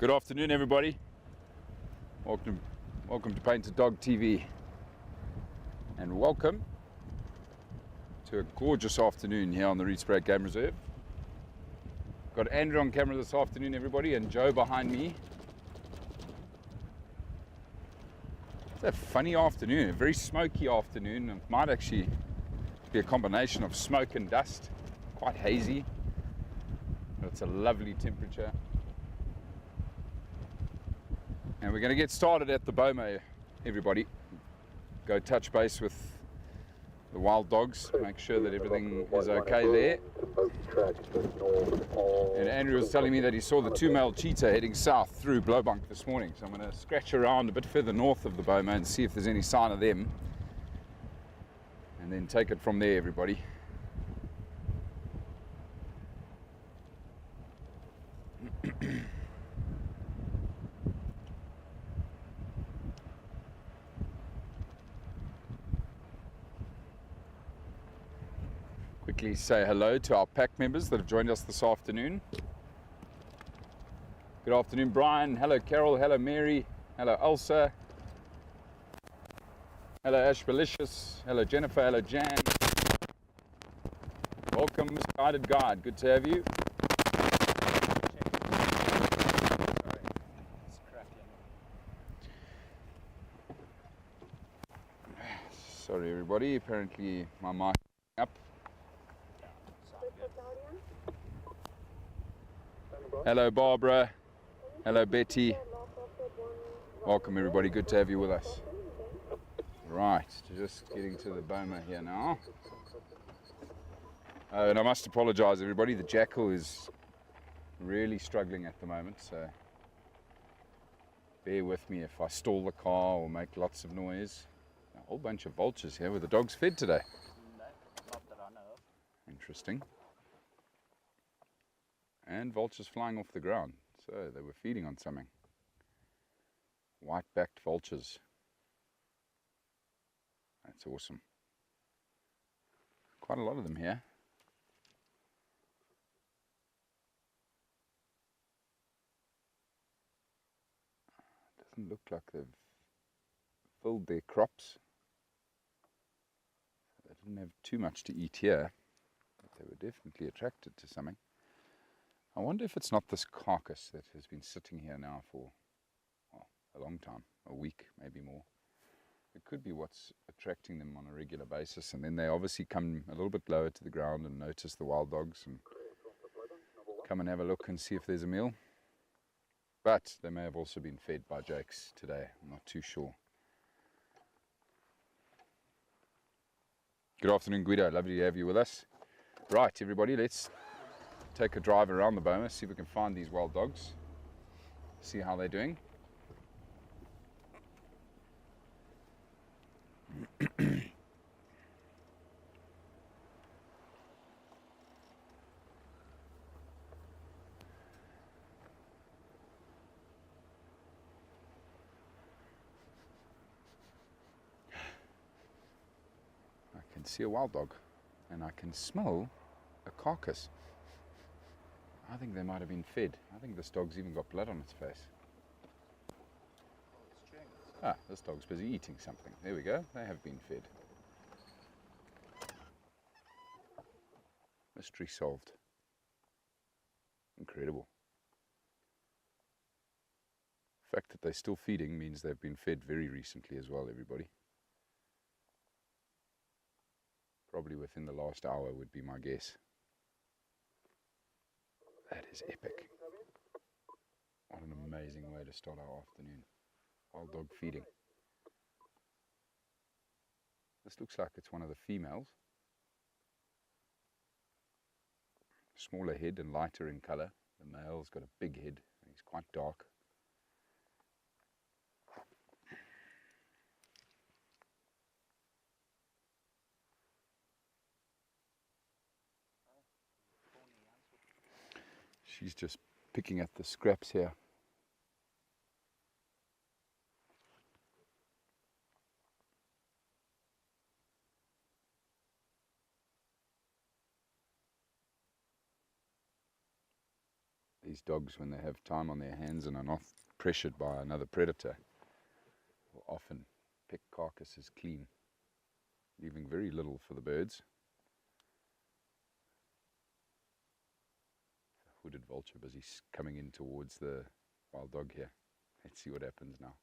Good afternoon, everybody. Welcome to Painted Dog TV, and welcome to a gorgeous afternoon here on the Rietspruit Game Reserve. Got Andrew on camera this afternoon, everybody, and Joe behind me. It's a funny afternoon, a very smoky afternoon. It might actually be a combination of smoke and dust, quite hazy, but it's a lovely temperature. And we're going to get started at the boma, everybody. Go touch base with the wild dogs, make sure that everything is okay there. And Andrew was telling me that he saw the two male cheetah heading south through Blowbank this morning. So I'm going to scratch around a bit further north of the boma and see if there's any sign of them. And then take it from there, everybody. Quickly say hello to our pack members that have joined us this afternoon. Good afternoon, Brian. Hello, Carol. Hello, Mary. Hello, Elsa. Hello, Ashbalicious. Hello, Jennifer. Hello, Jan. Welcome, Misguided Guide. Good to have you. Sorry, everybody. Apparently, my mic is up. Hello, Barbara. Hello, Betty. Welcome, everybody. Good to have you with us. Right, just getting to the boma here now. And I must apologize, everybody. The jackal is really struggling at the moment, so bear with me if I stall the car or make lots of noise. A whole bunch of vultures here. Were the dogs fed today? No, not that I know of. Interesting. And vultures flying off the ground. So they were feeding on something. White-backed vultures. That's awesome. Quite a lot of them here. Doesn't look like they've filled their crops. They didn't have too much to eat here, but they were definitely attracted to something. I wonder if it's not this carcass that has been sitting here now for, well, a long time, a week, maybe more. It could be what's attracting them on a regular basis, and then they obviously come a little bit lower to the ground and notice the wild dogs and come and have a look and see if there's a meal. But they may have also been fed by jakes today, I'm not too sure. Good afternoon, Guido, lovely to have you with us. Right, everybody, let's take a drive around the boma, see if we can find these wild dogs, see how they're doing. I can see a wild dog, and I can smell a carcass. I think they might have been fed. I think this dog's even got blood on its face. Ah, this dog's busy eating something. There we go. They have been fed. Mystery solved. Incredible. The fact that they're still feeding means they've been fed very recently as well, everybody. Probably within the last hour would be my guess. That is epic. What an amazing way to start our afternoon. Wild dog feeding. This looks like it's one of the females. Smaller head and lighter in colour. The male's got a big head. He's quite dark. She's just picking at the scraps here. These dogs, when they have time on their hands and are not pressured by another predator, will often pick carcasses clean, leaving very little for the birds. The hooded vulture busy coming in towards the wild dog here. Let's see what happens now.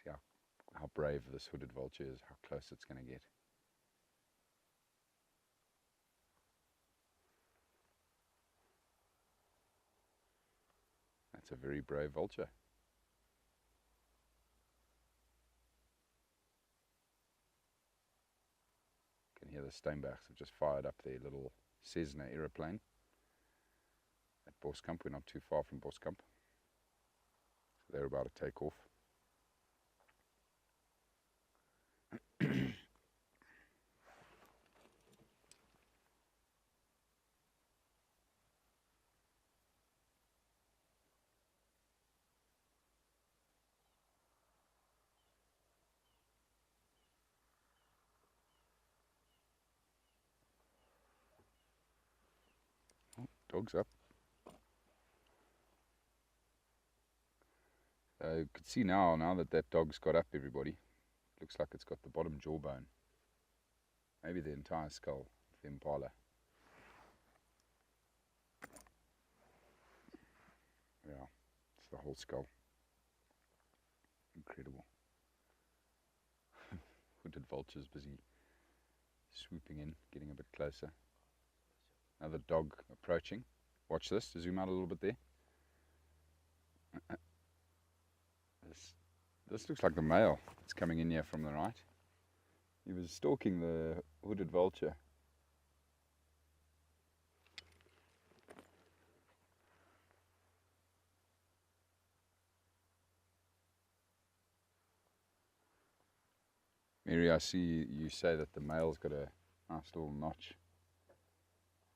See how brave this hooded vulture is, how close it's going to get. That's a very brave vulture. You can hear the Steinbachs have just fired up their little Cessna aeroplane at Boskamp. We're not too far from Boskamp. So they're about to take off. Dog's up. You could see now that dog's got up, everybody. Looks like it's got the bottom jawbone. Maybe the entire skull of the impala. Yeah, it's the whole skull. Incredible. Hooded vulture's busy swooping in, getting a bit closer. Another dog approaching. Watch this, zoom out a little bit there. This looks like the male. It's coming in here from the right. He was stalking the hooded vulture. Mary, I see you say that the male's got a nice little notch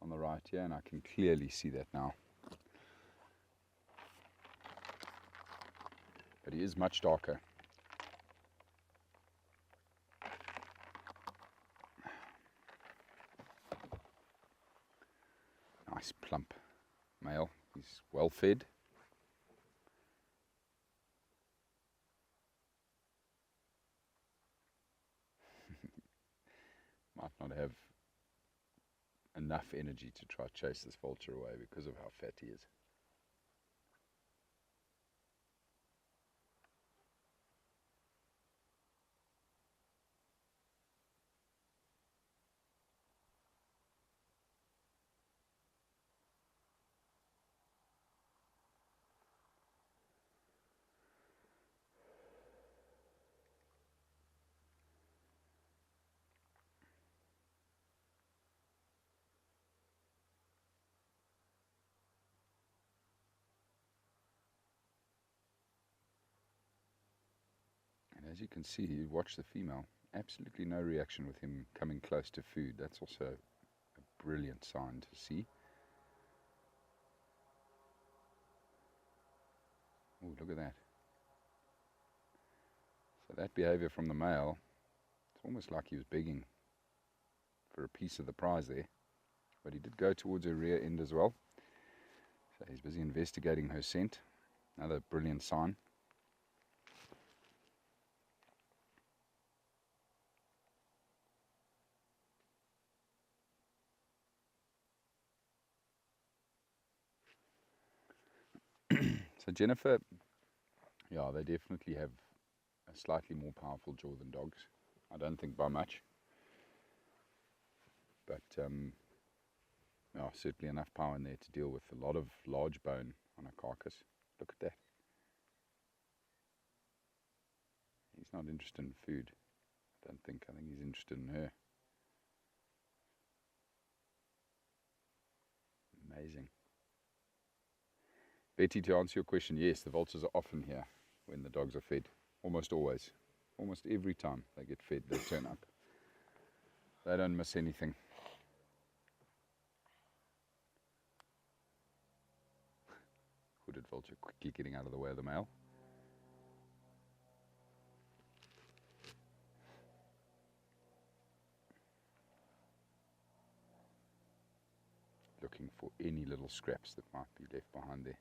on the right here, and I can clearly see that now. But he is much darker. Nice plump male. He's well fed. Might not have enough energy to try chase this vulture away because of how fat he is. As you can see, watch the female. Absolutely no reaction with him coming close to food. That's also a brilliant sign to see. Oh, look at that. So that behavior from the male, it's almost like he was begging for a piece of the prize there. But he did go towards her rear end as well. So he's busy investigating her scent. Another brilliant sign. So Jennifer, yeah, they definitely have a slightly more powerful jaw than dogs. I don't think by much. But yeah, certainly enough power in there to deal with a lot of large bone on a carcass. Look at that. He's not interested in food. I think he's interested in her. Amazing. Betty, to answer your question, yes, the vultures are often here when the dogs are fed. Almost always. Almost every time they get fed, they turn up. They don't miss anything. Hooded vulture quickly getting out of the way of the male. Look, looking for any little scraps that might be left behind there.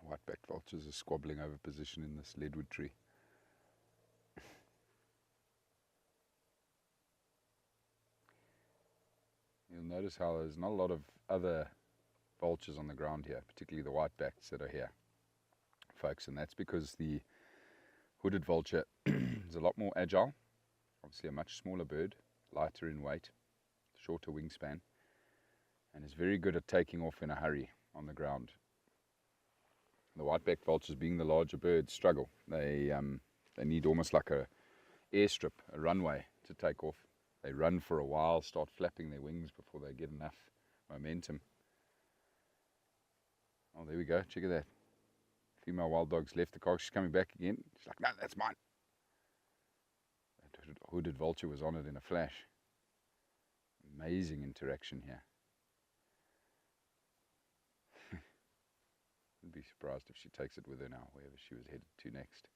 White-backed vultures are squabbling over position in this leadwood tree. You'll notice how there's not a lot of other vultures on the ground here, particularly the white-backs that are here, folks, and that's because the hooded vulture is a lot more agile, obviously a much smaller bird, lighter in weight, shorter wingspan, and is very good at taking off in a hurry on the ground. The white-backed vultures, being the larger birds, struggle. They need almost like a airstrip, a runway to take off. They run for a while, start flapping their wings before they get enough momentum. Oh, there we go. Check at that. Female wild dog's left the carcass. She's coming back again. She's like, no, that's mine. That hooded vulture was on it in a flash. Amazing interaction here. I'd be surprised if she takes it with her now, wherever she was headed to next.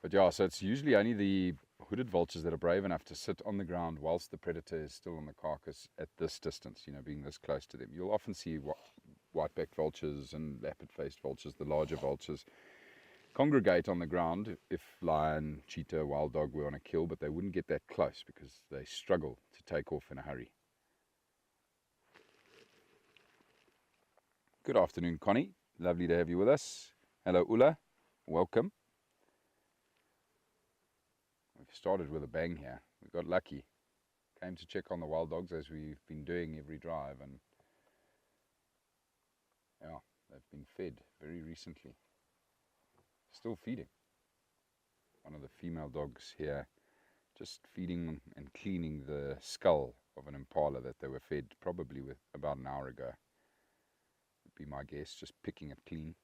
But yeah, so it's usually only the hooded vultures that are brave enough to sit on the ground whilst the predator is still on the carcass at this distance, you know, being this close to them. You'll often see white-backed vultures and lappet-faced vultures, the larger vultures, congregate on the ground if lion, cheetah, wild dog were on a kill, but they wouldn't get that close because they struggle to take off in a hurry. Good afternoon, Connie. Lovely to have you with us. Hello, Ulla. Welcome. We've started with a bang here. We got lucky. Came to check on the wild dogs as we've been doing every drive, and yeah, they've been fed very recently. Still feeding. One of the female dogs here just feeding and cleaning the skull of an impala that they were fed probably with about an hour ago. Be my guess, just picking it clean.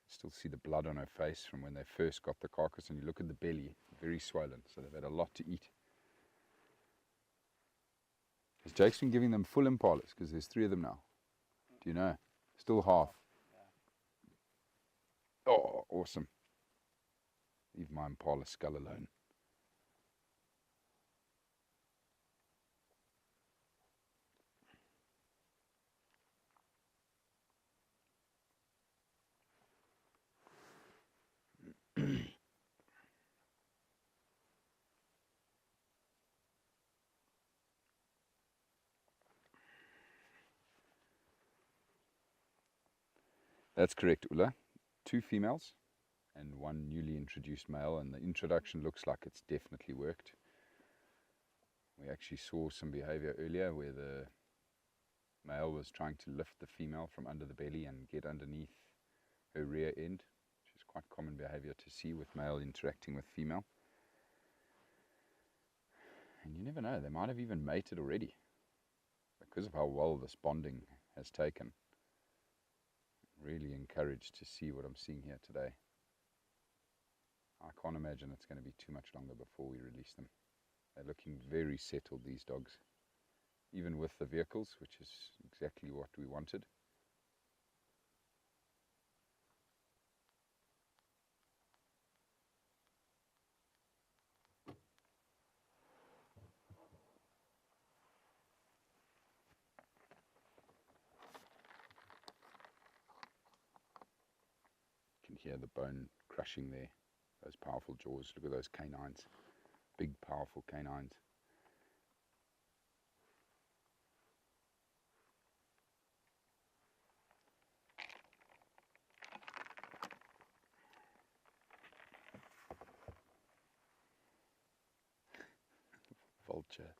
Still see the blood on her face from when they first got the carcass, and you look at the belly, very swollen, so they've had a lot to eat. Has Jake's been giving them full impalas, because there's 3 of them now? Do you know? Still half. Oh, awesome. Leave my impala skull alone. That's correct, Ulla. 2 females and 1 newly introduced male, and the introduction looks like it's definitely worked. We actually saw some behavior earlier where the male was trying to lift the female from under the belly and get underneath her rear end, which is quite common behavior to see with male interacting with female. And you never know, they might have even mated already because of how well this bonding has taken. Really encouraged to see what I'm seeing here today. I can't imagine it's going to be too much longer before we release them. They're looking very settled, these dogs, even with the vehicles, which is exactly what we wanted. hear the bone crushing there. Those powerful jaws. Look at those canines. Big, powerful canines. Vulture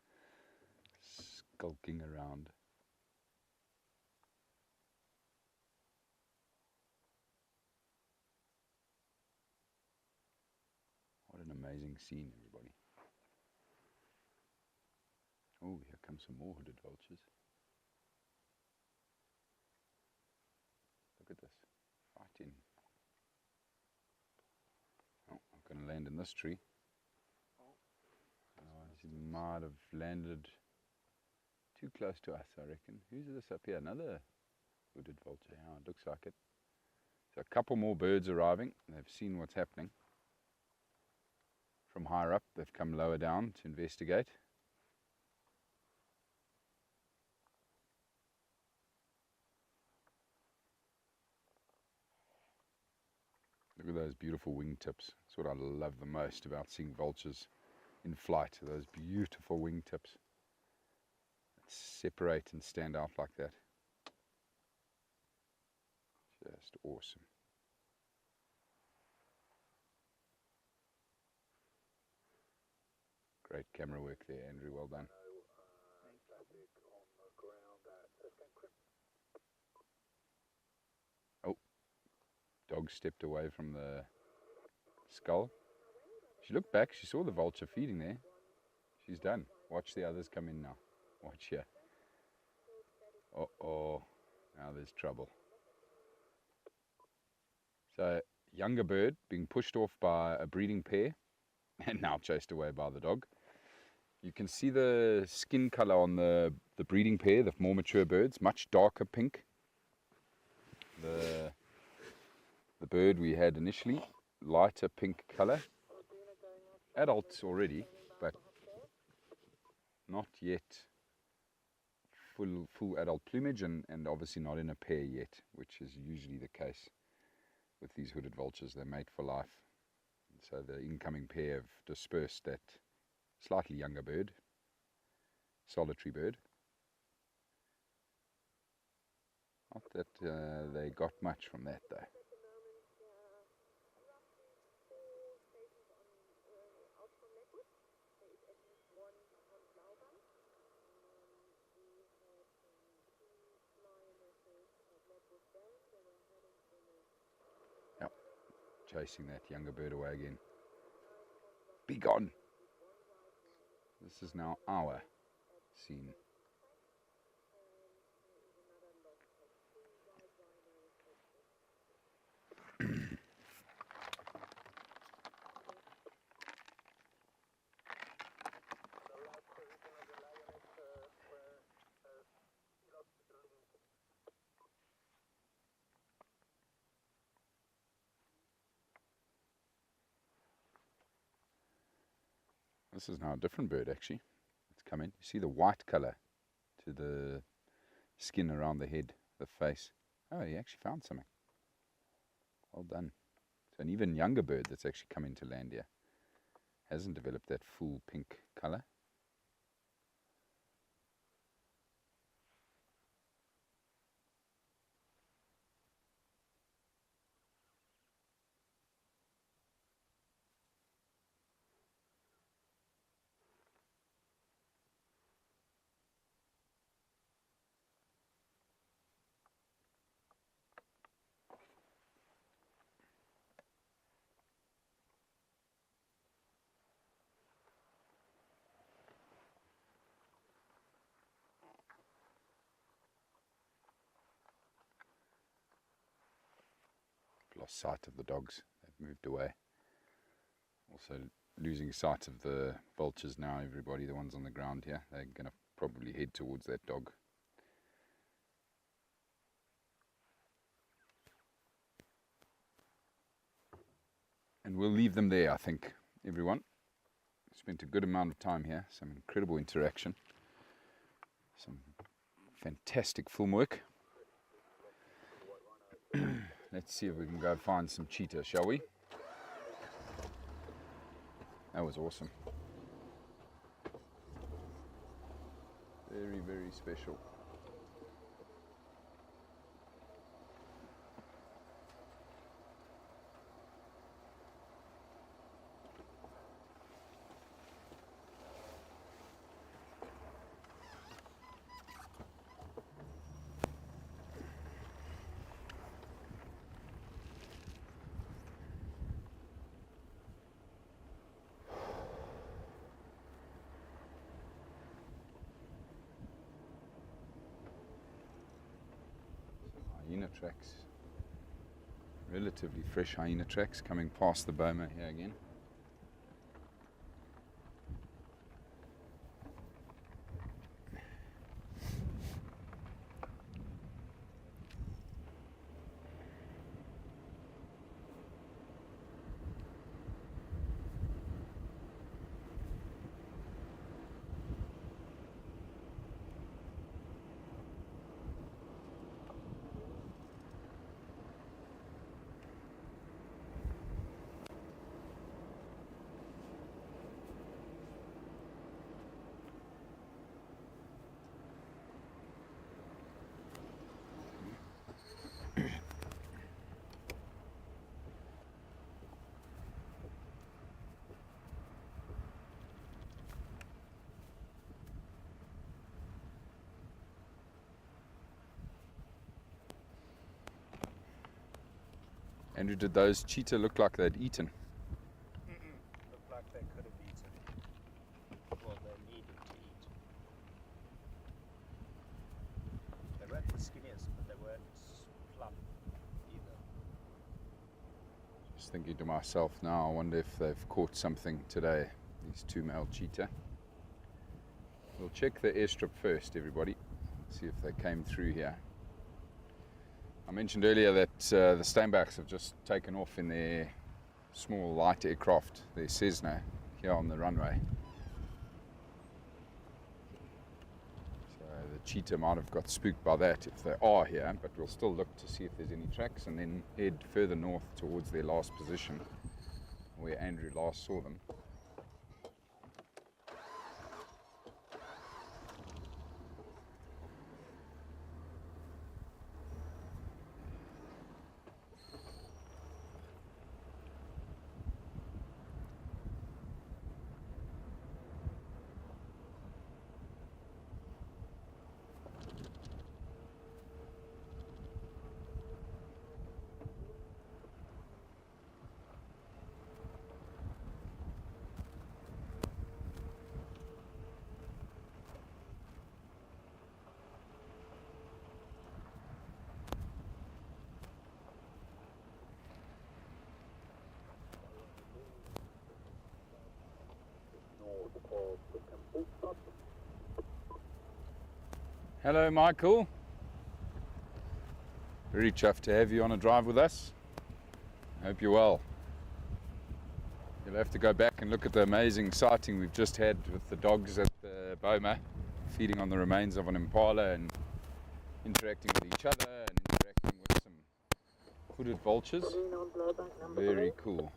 skulking around. What an amazing scene, everybody. Oh, here come some more hooded vultures. Look at this. Right in. Oh, I'm going to land in this tree. He might have landed too close to us, I reckon. Who's this up here? Another hooded vulture. Yeah, it looks like it. So a couple more birds arriving. They've seen what's happening. From higher up, they've come lower down to investigate. Look at those beautiful wingtips. That's what I love the most about seeing vultures in flight. Those beautiful wingtips that separate and stand out like that. Just awesome. Great camera work there, Andrew. Well done. Oh, dog stepped away from the skull. She looked back. She saw the vulture feeding there. She's done. Watch the others come in now. Watch here. Uh-oh. Now there's trouble. So, younger bird being pushed off by a breeding pair and now chased away by the dog. You can see the skin color on the breeding pair, the more mature birds, much darker pink. The bird we had initially, lighter pink color. Adults already, but not yet full adult plumage, and obviously not in a pair yet, which is usually the case with these hooded vultures. They're mate for life. And so the incoming pair have dispersed that slightly younger bird, solitary bird. Not that they got much from that though. Yep, chasing that younger bird away again. Be gone! This is now our scene. This is now a different bird actually. It's come in. You see the white colour to the skin around the head, the face. Oh, he actually found something. Well done. So an even younger bird that's actually come into land here. Hasn't developed that full pink colour. Lost sight of the dogs. They've moved away. Also losing sight of the vultures now, everybody, the ones on the ground here. They're going to probably head towards that dog. And we'll leave them there, I think, everyone. Spent a good amount of time here. Some incredible interaction. Some fantastic film work. Let's see if we can go find some cheetah, shall we? That was awesome. Very, very special. Hyena tracks, relatively fresh hyena tracks coming past the boma here again. Andrew, did those cheetah look like they'd eaten? Looked like they could have eaten. Well, they needed to eat. They weren't the skinniest, but they weren't plump either. Just thinking to myself now, I wonder if they've caught something today, these two male cheetah. We'll check the airstrip first, everybody, see if they came through here. I mentioned earlier that the Steinbachs have just taken off in their small light aircraft, their Cessna, here on the runway. So the cheetah might have got spooked by that if they are here, but we'll still look to see if there's any tracks and then head further north towards their last position where Andrew last saw them. Hello, Michael. Very chuffed to have you on a drive with us. Hope you're well. You'll have to go back and look at the amazing sighting we've just had with the dogs at the boma, feeding on the remains of an impala and interacting with each other and interacting with some hooded vultures. Very cool.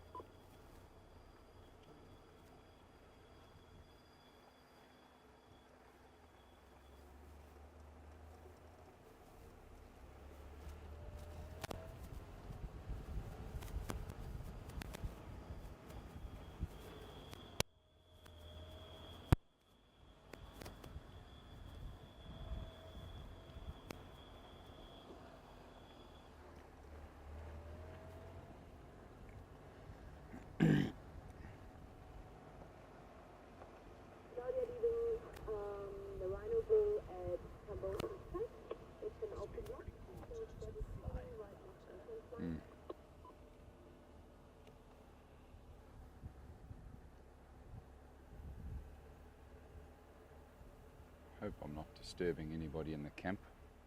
Hope I'm not disturbing anybody in the camp.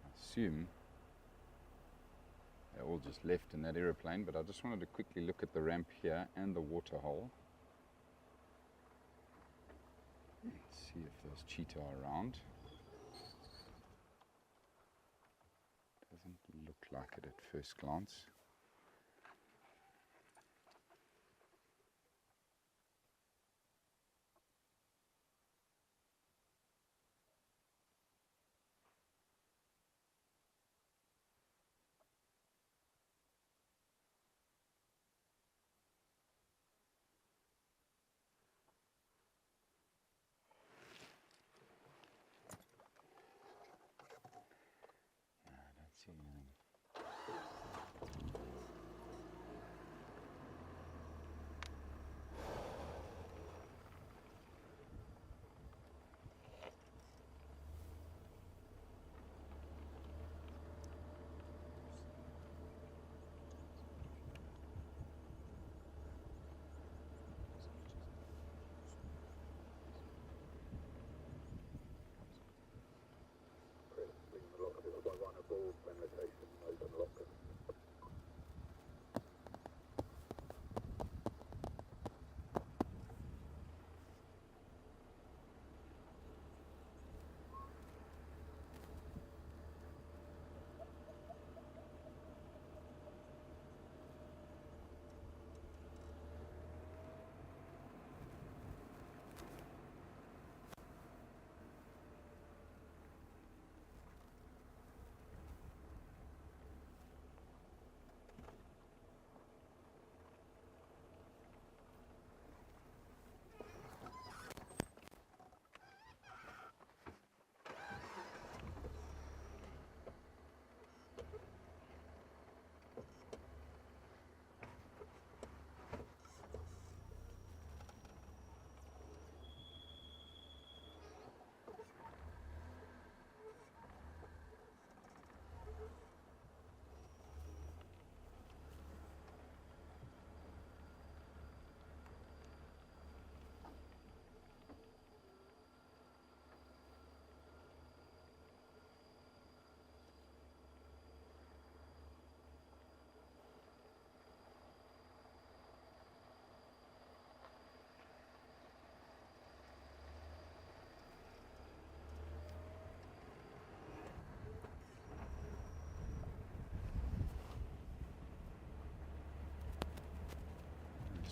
I assume they all just left in that aeroplane, but I just wanted to quickly look at the ramp here and the water hole. Let's see if those cheetah are around. Doesn't look like it at first glance.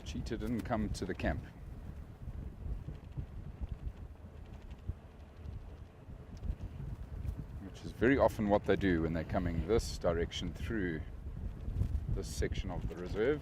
Cheetah didn't come to the camp. Which is very often what they do when they're coming this direction through this section of the reserve.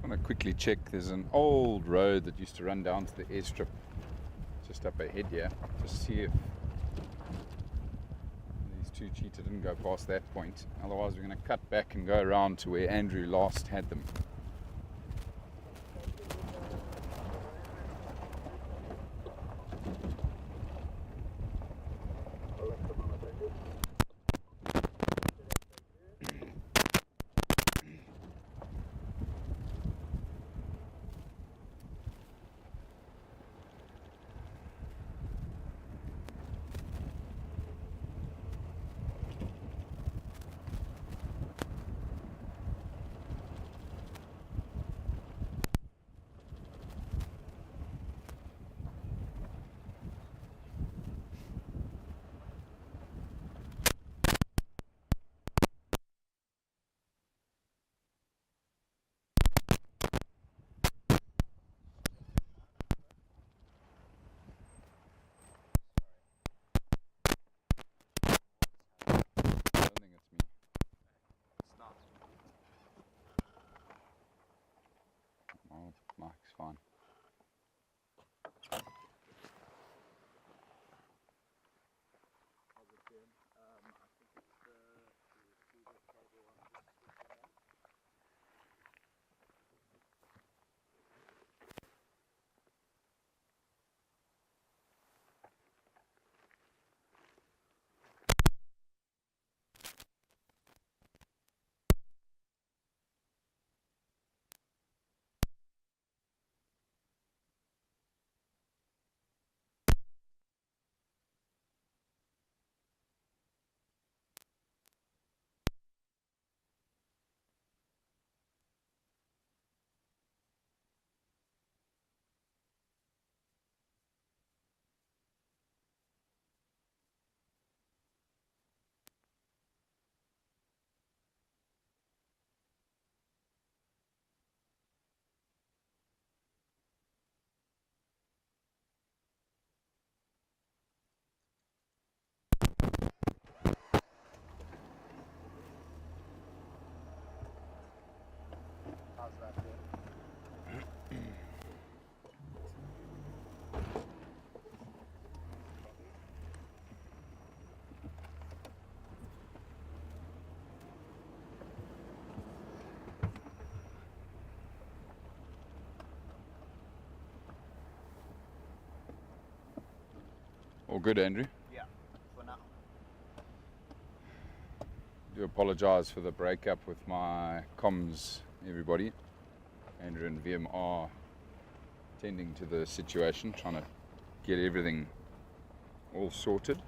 I want to quickly check. There's an old road that used to run down to the airstrip just up ahead here. Just see if these two cheetah didn't go past that point. Otherwise we're going to cut back and go around to where Andrew last had them. All good, Andrew? Yeah, for now. Do apologise for the breakup with my comms, everybody. Andrew and VM are tending to the situation, trying to get everything all sorted.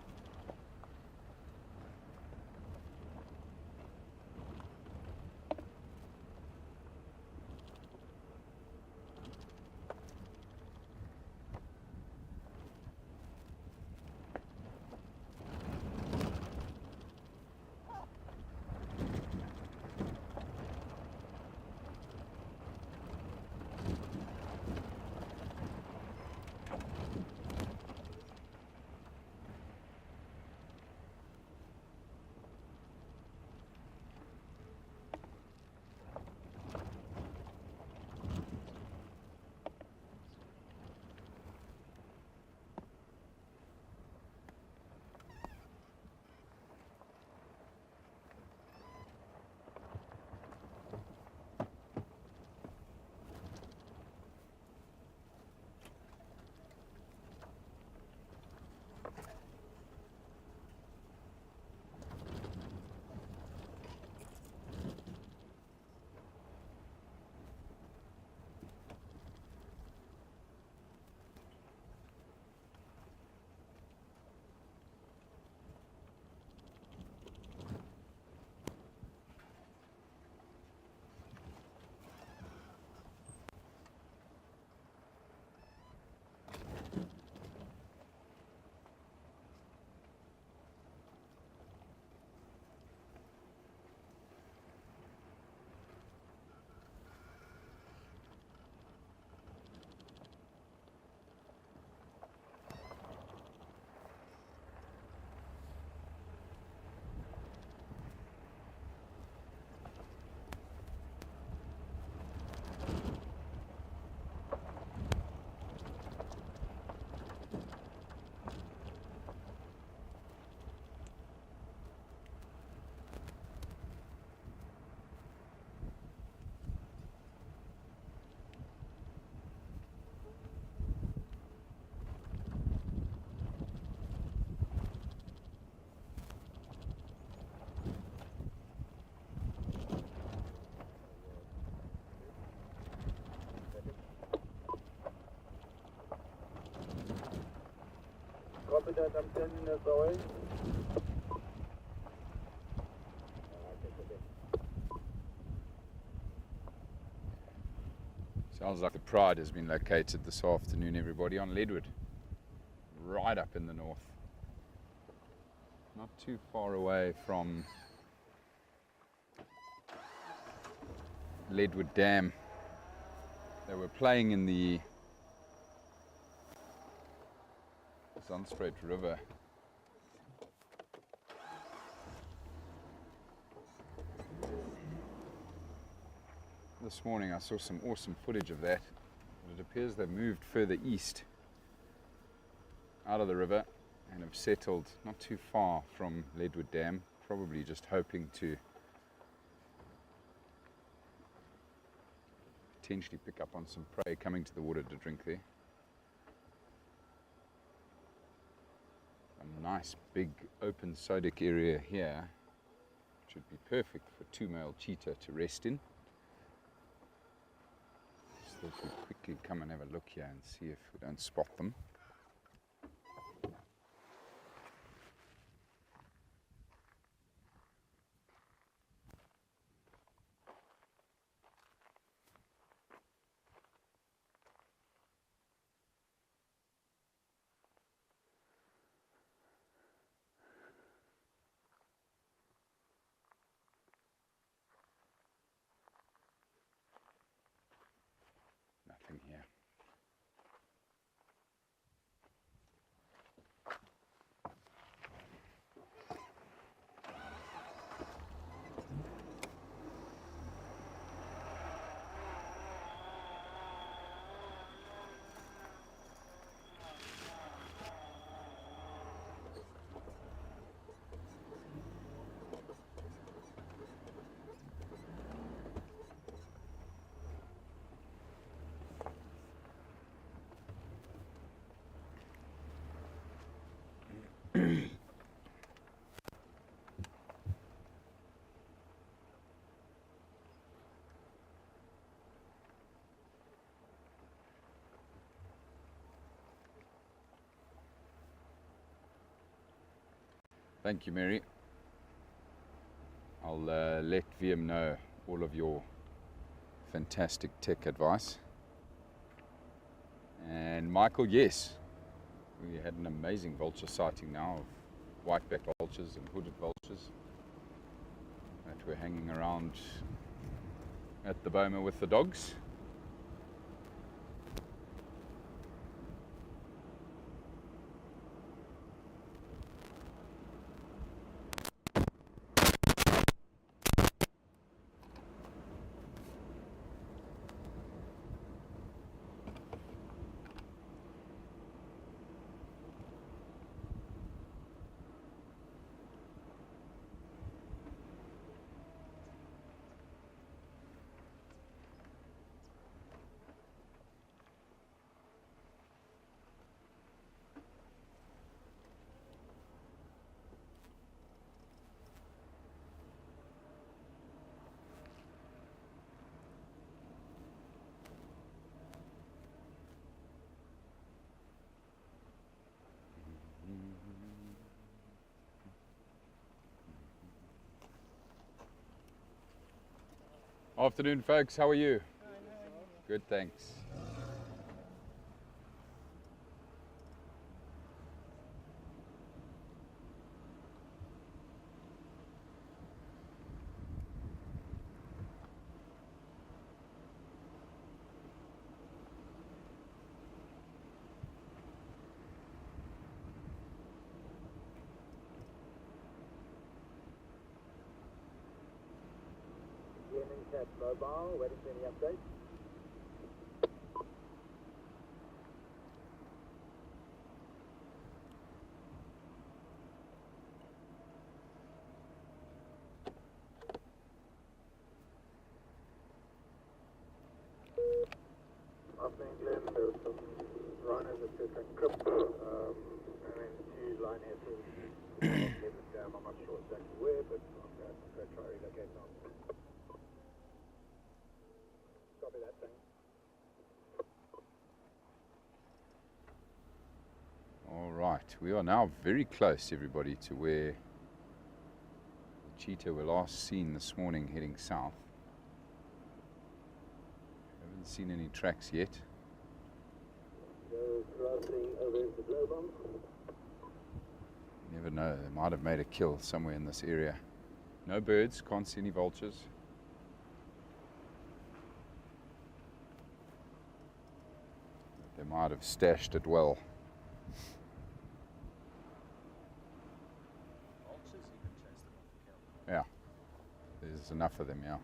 Copy that, I'm sending this away. Sounds like the Pride has been located this afternoon, everybody, on Leadwood. Right up in the north. Not too far away from Leadwood Dam. They were playing in the Rietspruit River. This morning I saw some awesome footage of that. It appears they've moved further east out of the river and have settled not too far from Leadwood Dam, probably just hoping to potentially pick up on some prey coming to the water to drink there. A nice big open sodic area here, which would be perfect for two male cheetah to rest in. Just thought we'd quickly come and have a look here and see if we don't spot them. Nothing here. Thank you, Mary. I'll let VM know all of your fantastic tech advice. And Michael, yes, we had an amazing vulture sighting now of white-backed vultures and hooded vultures that were hanging around at the boma with the dogs. Afternoon, folks. How are you? Good, thanks. Cat mobile, waiting for any updates. Afternoon, Glenn. There were some rhinos, etc. Crip, and then two lionesses. I'm not sure exactly where, but I'm going to try to relocate now. Copy that thing. All right, we are now very close, everybody, to where the cheetah were last seen this morning heading south. Haven't seen any tracks yet. Go crossing over into Global. Never know, they might have made a kill somewhere in this area. No birds, can't see any vultures. They might have stashed it well. Vultures, you can chase them off the kill. Yeah, there's enough of them, yeah.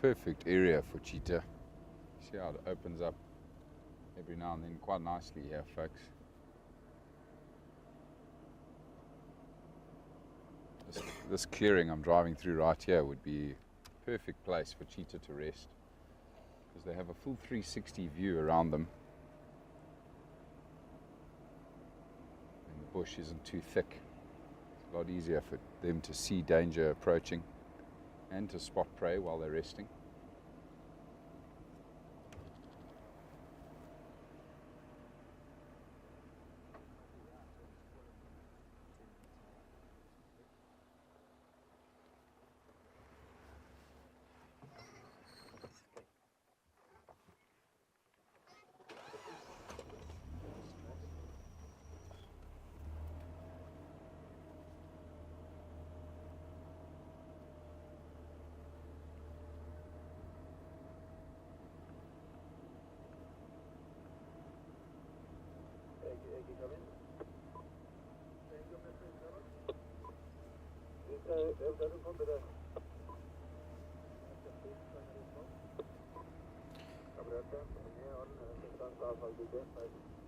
perfect area for cheetah. See how it opens up every now and then quite nicely here, folks. This clearing I'm driving through right here would be a perfect place for cheetah to rest, because they have a full 360 view around them, and the bush isn't too thick. It's a lot easier for them to see danger approaching and to spot prey while they're resting.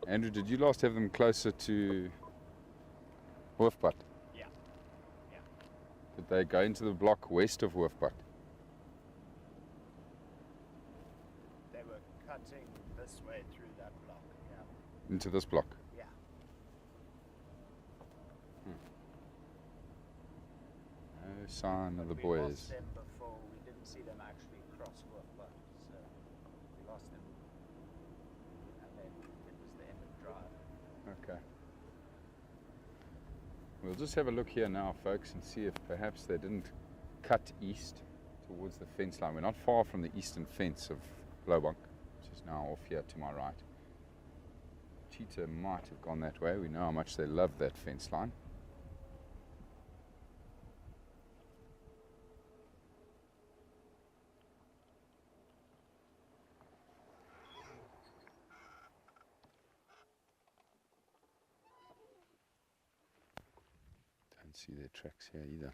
Andrew, did you last have them closer to Hoofpad? Yeah. Yeah. Did they go into the block west of Hoofpad? They were cutting this way through that block. Yeah. Into this block? Yeah. No sign of the We boys. lost them before. We didn't see them actually cross Hoofpad, so we lost them, and then it was the end of drive. Okay. We'll just have a look here now, folks, and see if perhaps they didn't cut east towards the fence line. We're not far from the eastern fence of Lowbank, which is now off here to my right. Cheetah might have gone that way. We know how much they love that fence line. Don't see their tracks here either.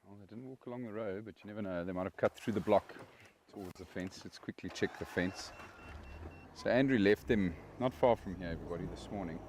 Well, they didn't walk along the road, but you never know. They might have cut through the block towards the fence. Let's quickly check the fence. So Andrew left them not far from here, everybody, this morning.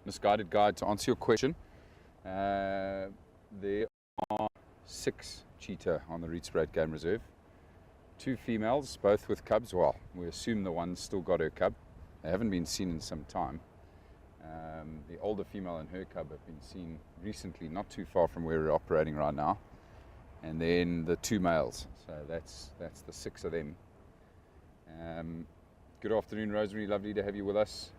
Misguided guide, to answer your question, there are 6 cheetah on the Rietspruit Game Reserve. 2 females, both with cubs. Well, we assume the one's still got her cub. They haven't been seen in some time. The older female and her cub have been seen recently, not too far from where we're operating right now. And then the 2 males. So that's the 6 of them. Good afternoon, Rosemary. Lovely to have you with us.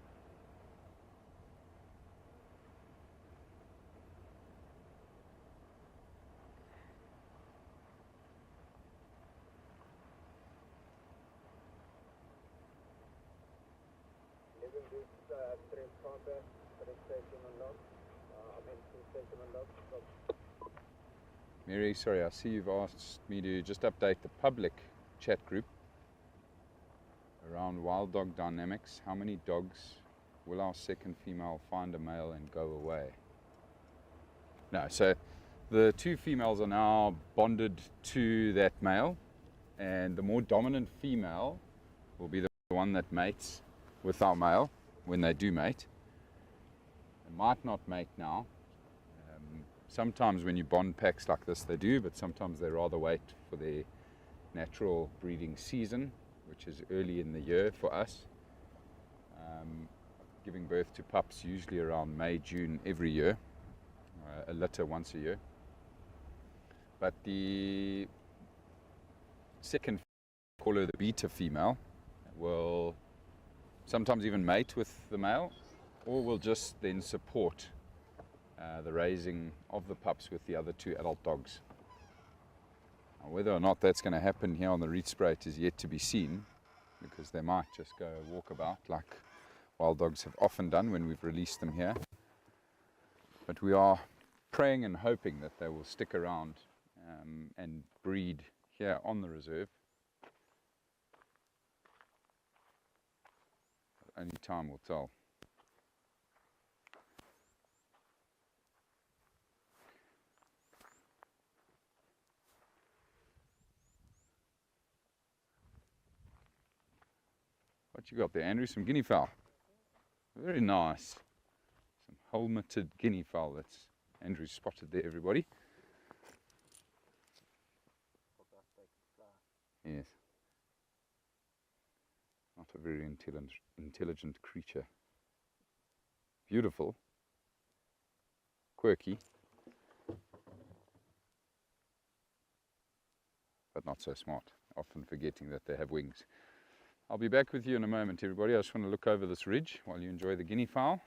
Mary, sorry, I see you've asked me to just update the public chat group around wild dog dynamics. How many dogs will our second female find a male and go away? No, so the 2 females are now bonded to that male, and the more dominant female will be the one that mates with our male when they do mate. They might not mate now. Sometimes when you bond packs like this they do, but sometimes they rather wait for their natural breeding season, which is early in the year for us. Giving birth to pups usually around May, June every year, a litter once a year. But the second, call her the beta female, will sometimes even mate with the male, or will just then support the raising of the pups with the other 2 adult dogs. Now, whether or not that's going to happen here on the Rietspruit is yet to be seen, because they might just go walkabout like wild dogs have often done when we've released them here. But we are praying and hoping that they will stick around and breed here on the reserve. But only time will tell. What you got there, Andrew? Some guinea fowl. Very nice. Some helmeted guinea fowl. That's Andrew spotted there, everybody. Yes. Not a very intelligent creature. Beautiful. Quirky. But not so smart. Often forgetting that they have wings. I'll be back with you in a moment, everybody. I just want to look over this ridge while you enjoy the guinea fowl.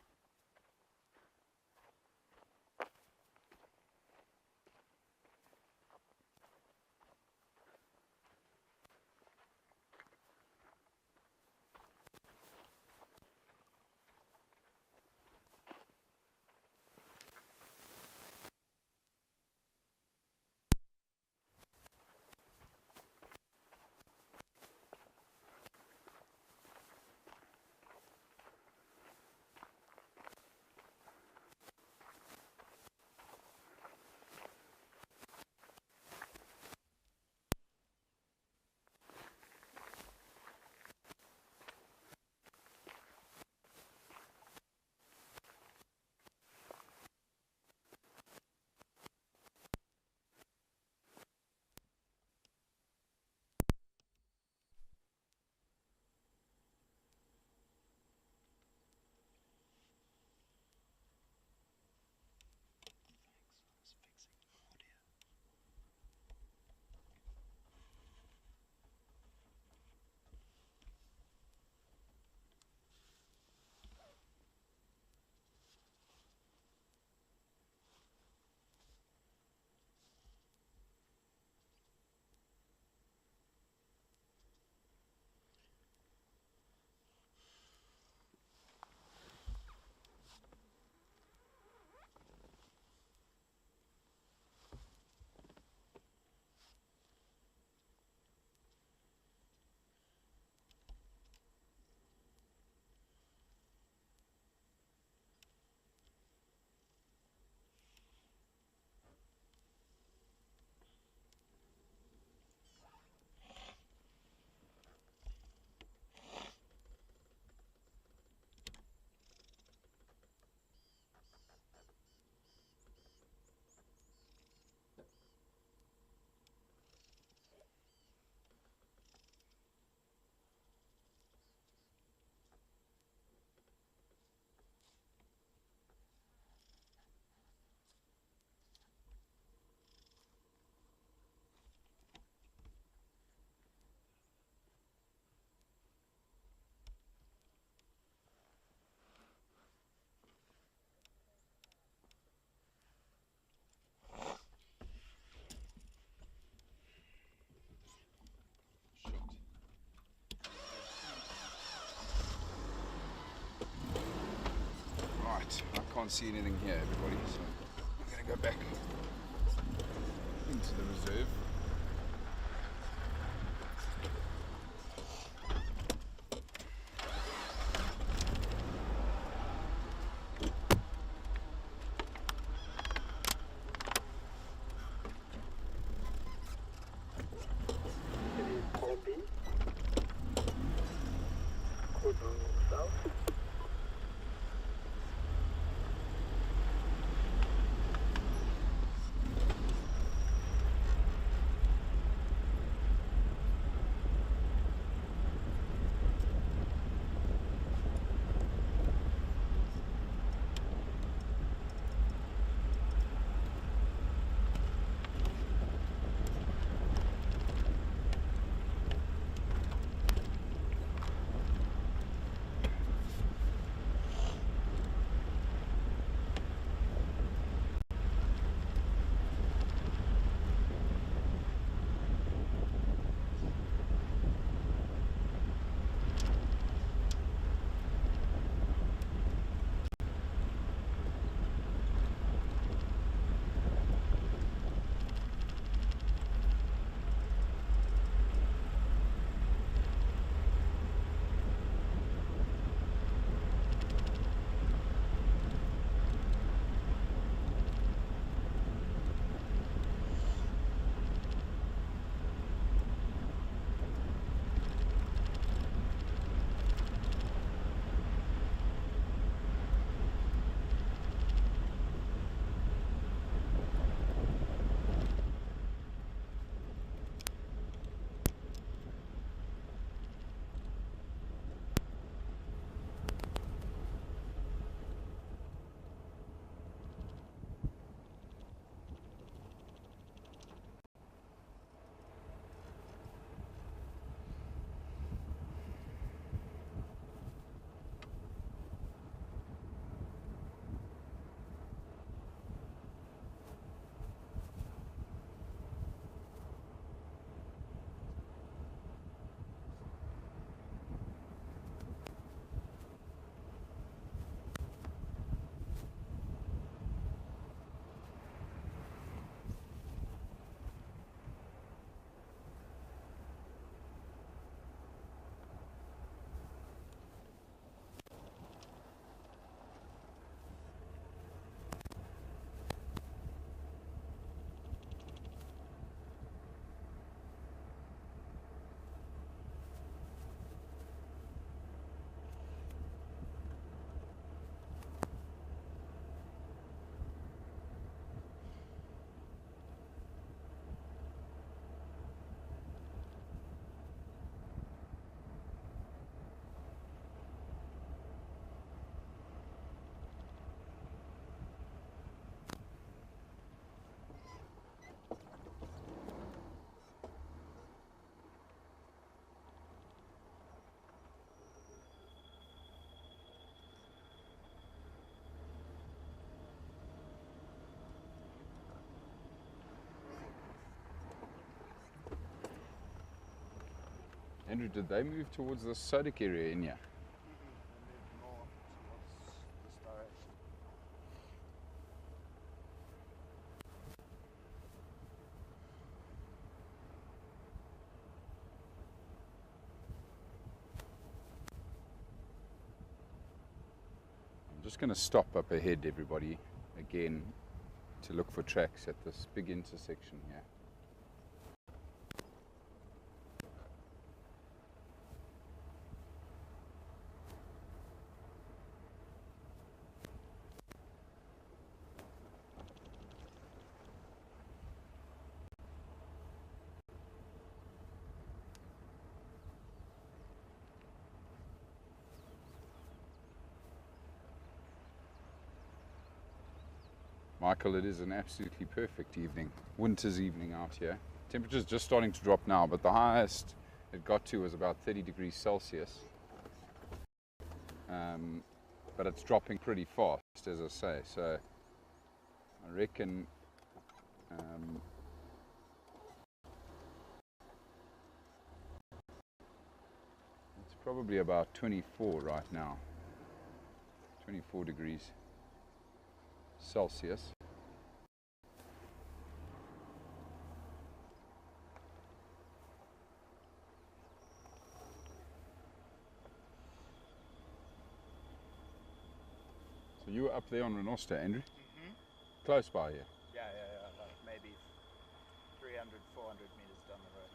can't see anything here, everybody, so I'm going to go back into the reserve. Andrew, did they move towards the Sodic area in here? They moved more towards this direction. I'm just going to stop up ahead, everybody, again, to look for tracks at this big intersection here. Michael, it is an absolutely perfect evening, winter's evening out here. Temperature's just starting to drop now, but the highest it got to was about 30 degrees Celsius. But it's dropping pretty fast, as I say, so I reckon it's probably about 24 right now, 24 degrees. Celsius. So you were up there on Renoster, Andrew? Mm-hmm. Close by here? Yeah, like maybe 300, 400 meters down the road.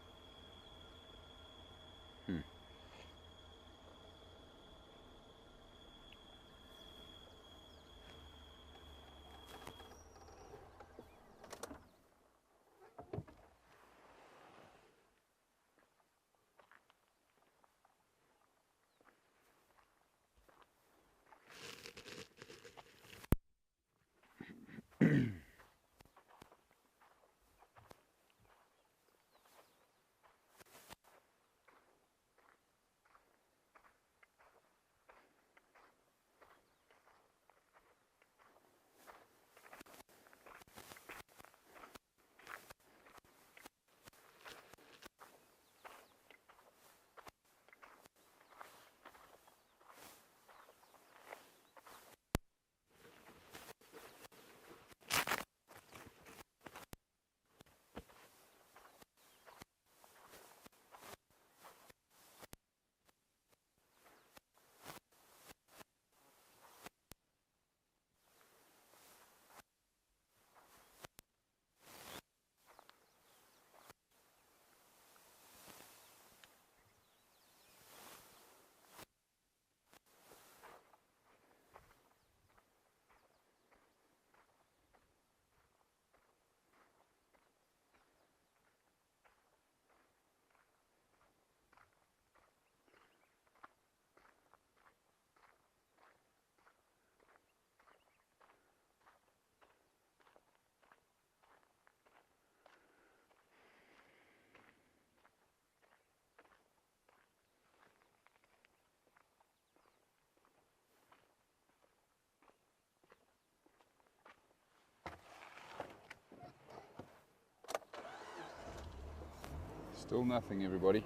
Still nothing, everybody.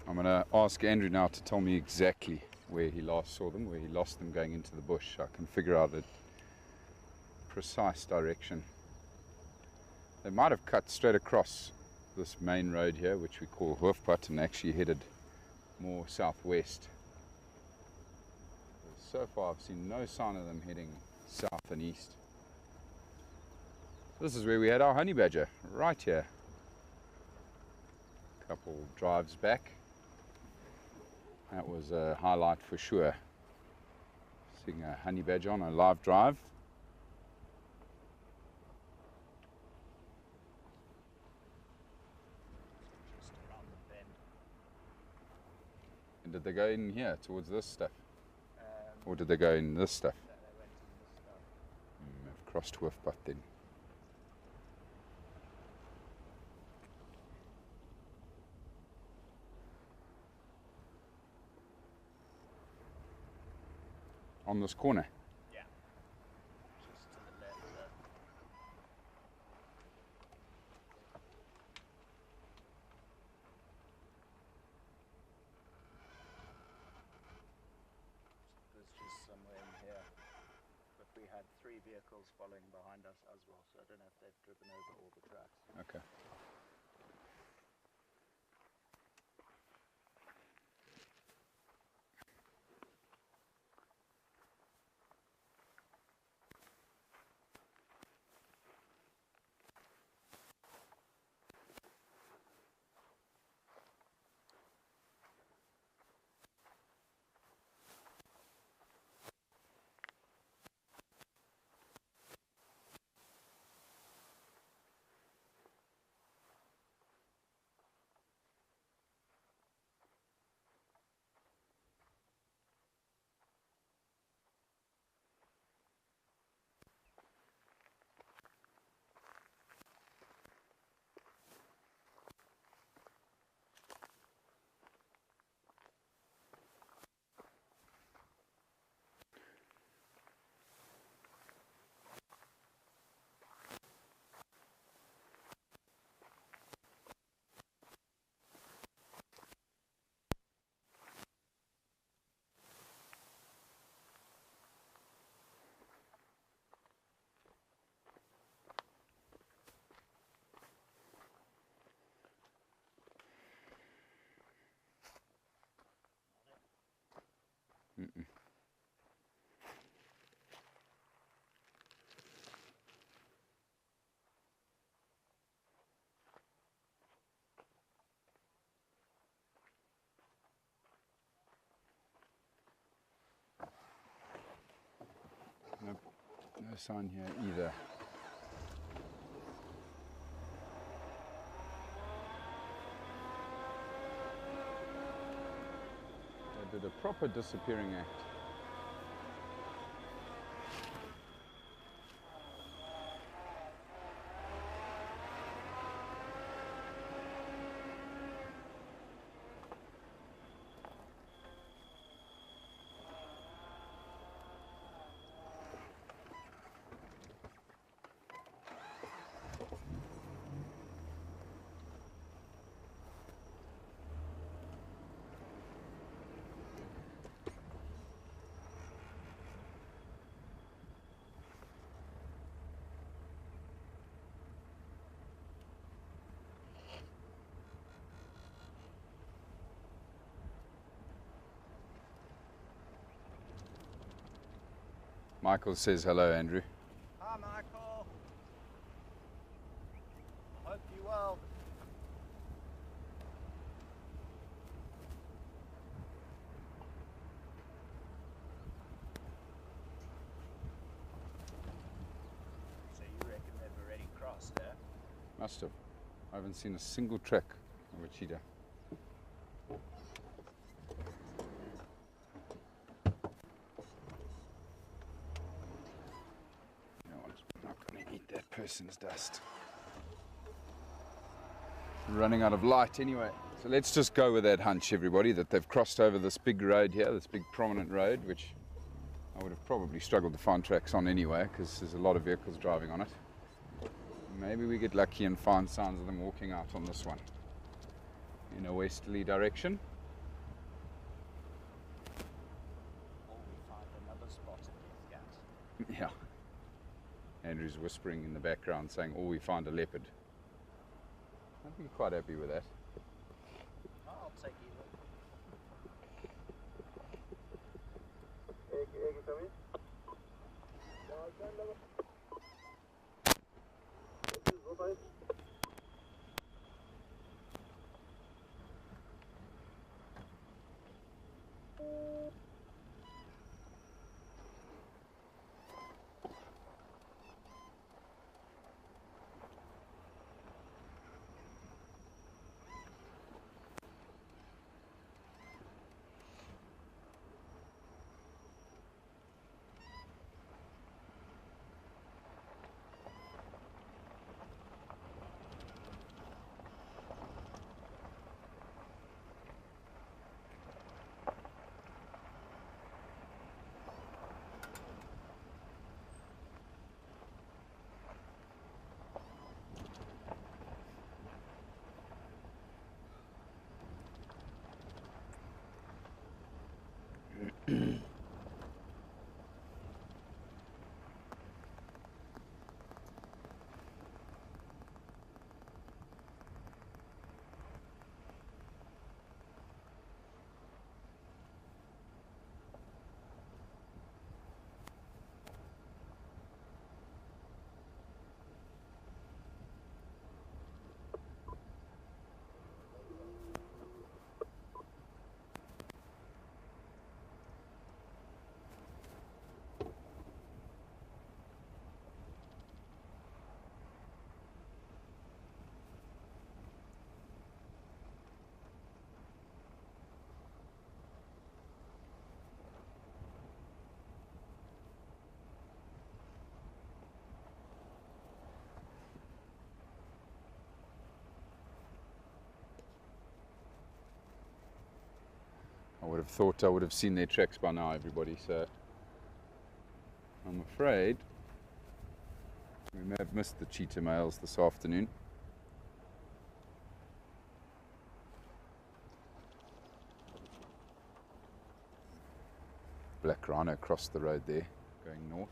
I'm going to ask Andrew now to tell me exactly where he last saw them, where he lost them going into the bush. I can figure out a precise direction. They might have cut straight across this main road here, which we call Hoofpad, and actually headed more southwest. So far I've seen no sign of them heading south and east. This is where we had our honey badger, right here. A couple drives back. That was a highlight for sure. Seeing a honey badger on a live drive. Just around the bend. And did they go in here towards this stuff? Um, Or did they go in this stuff? They went in this stuff. They've crossed Hoofpad then. On this corner. Yeah. Just to the left there. It was just somewhere in here. But we had 3 vehicles following behind us as well, so I don't know if they've driven over all the tracks. Okay. Mm-mm. Nope, no sign here either. They did a proper disappearing act. Michael says hello, Andrew. Hi, Michael. Hope you well. So you reckon they've already crossed there? Must have. I haven't seen a single track of a cheetah. No one's not going to eat that person's dust. Running out of light anyway. So let's just go with that hunch, everybody, that they've crossed over this big road here, this big prominent road, which I would have probably struggled to find tracks on anyway, because there's a lot of vehicles driving on it. Maybe we get lucky and find signs of them walking out on this one in a westerly direction. Or we find another spot in this gas. Yeah. Andrew's whispering in the background saying, "Oh, we find a leopard." I'd be quite happy with that. I'll take either. I would have thought I would have seen their tracks by now, everybody, so I'm afraid we may have missed the cheetah males this afternoon. Black rhino across the road there, going north.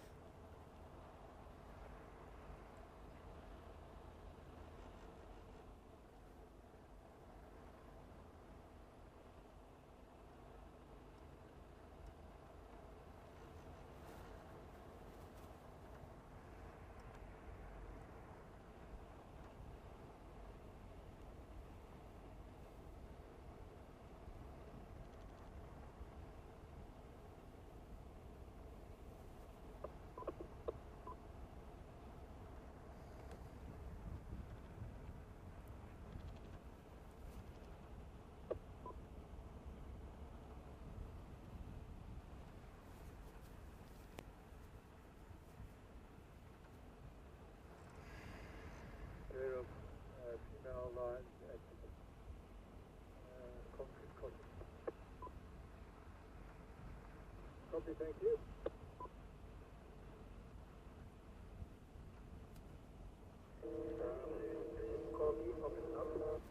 Copy, thank you. Copy, copy, up.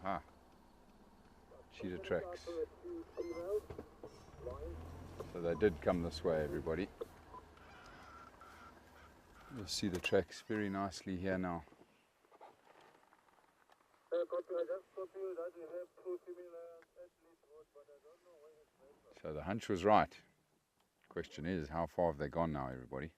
Aha. Cheetah tracks. So they did come this way, everybody. You'll see the tracks very nicely here now. So the hunch was right. Question is, how far have they gone now, everybody?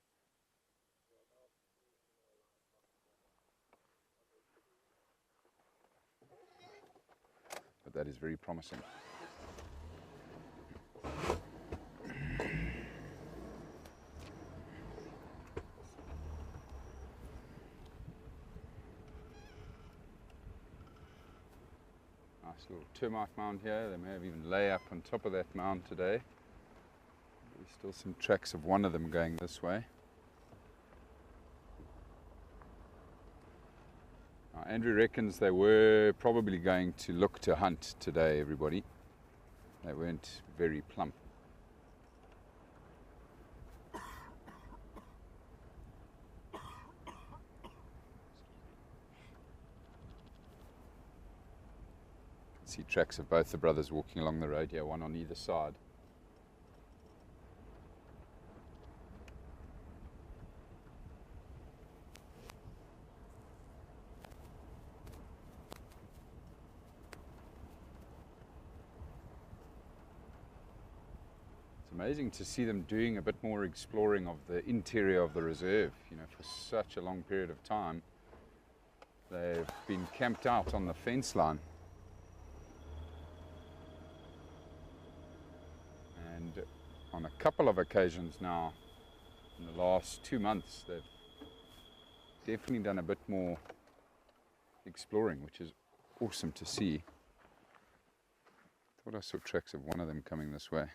But that is very promising. Nice little termite mound here. They may have even lay up on top of that mound today. There's still some tracks of one of them going this way. Now, Andrew reckons they were probably going to look to hunt today, everybody. They weren't very plump. See tracks of both the brothers walking along the road here, one on either side. It's amazing to see them doing a bit more exploring of the interior of the reserve. You know, for such a long period of time, they've been camped out on the fence line. And on a couple of occasions now, in the last 2 months, they've definitely done a bit more exploring, which is awesome to see. Thought I saw tracks of one of them coming this way.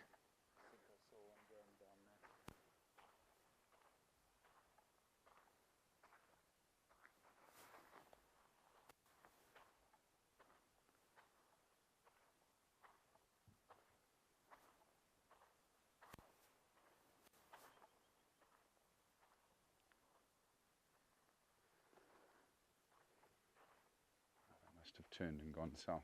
Must have turned and gone south.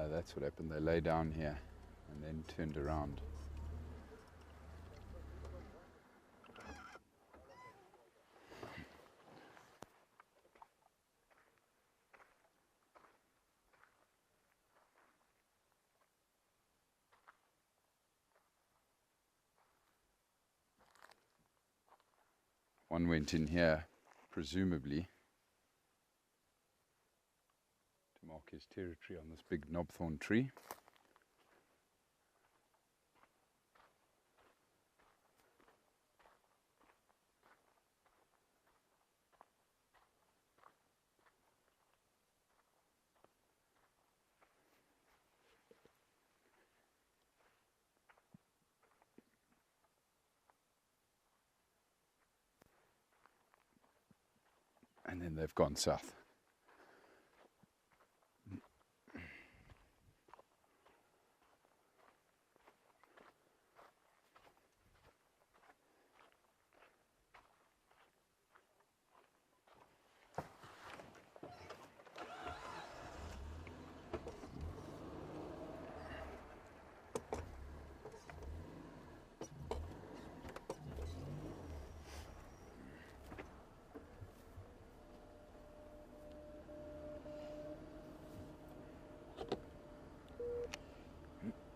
That's what happened. They lay down here and then turned around. One went in here, presumably, to mark his territory on this big knobthorn tree. And then they've gone south.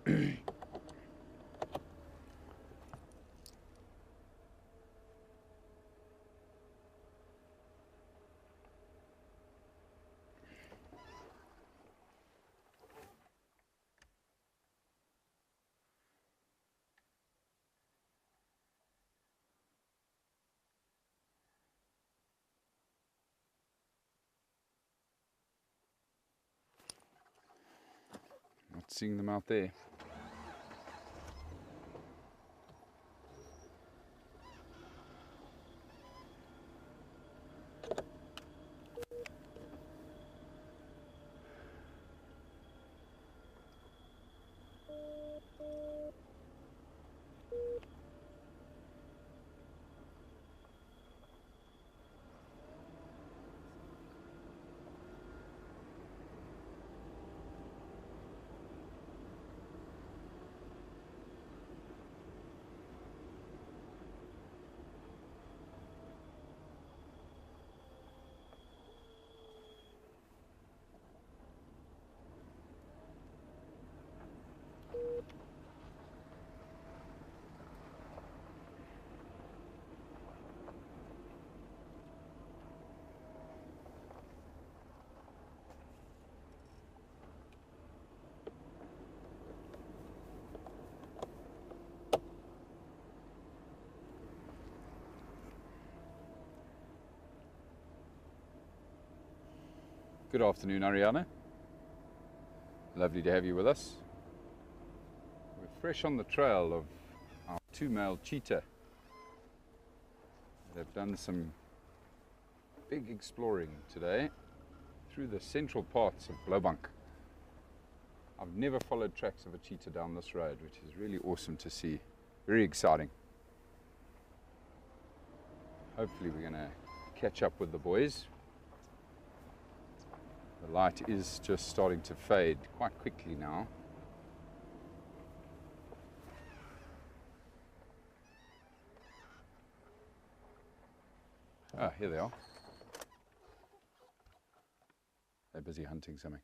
Not seeing them out there. Good afternoon, Ariana. Lovely to have you with us. We're fresh on the trail of our 2 male cheetah. They've done some big exploring today through the central parts of Blaubank. I've never followed tracks of a cheetah down this road, which is really awesome to see. Very exciting. Hopefully we're going to catch up with the boys. The light is just starting to fade quite quickly now. Ah, here they are. They're busy hunting something.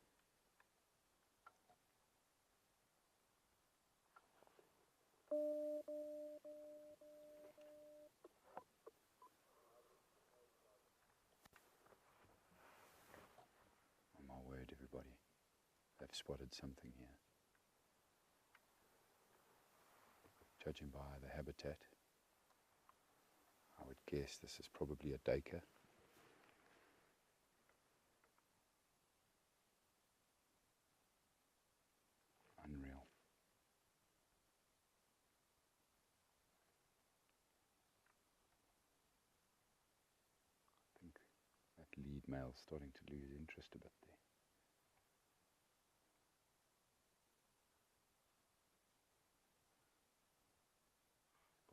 Everybody, they've spotted something here. Judging by the habitat, I would guess this is probably a duiker. Unreal. I think that lead male's starting to lose interest a bit there.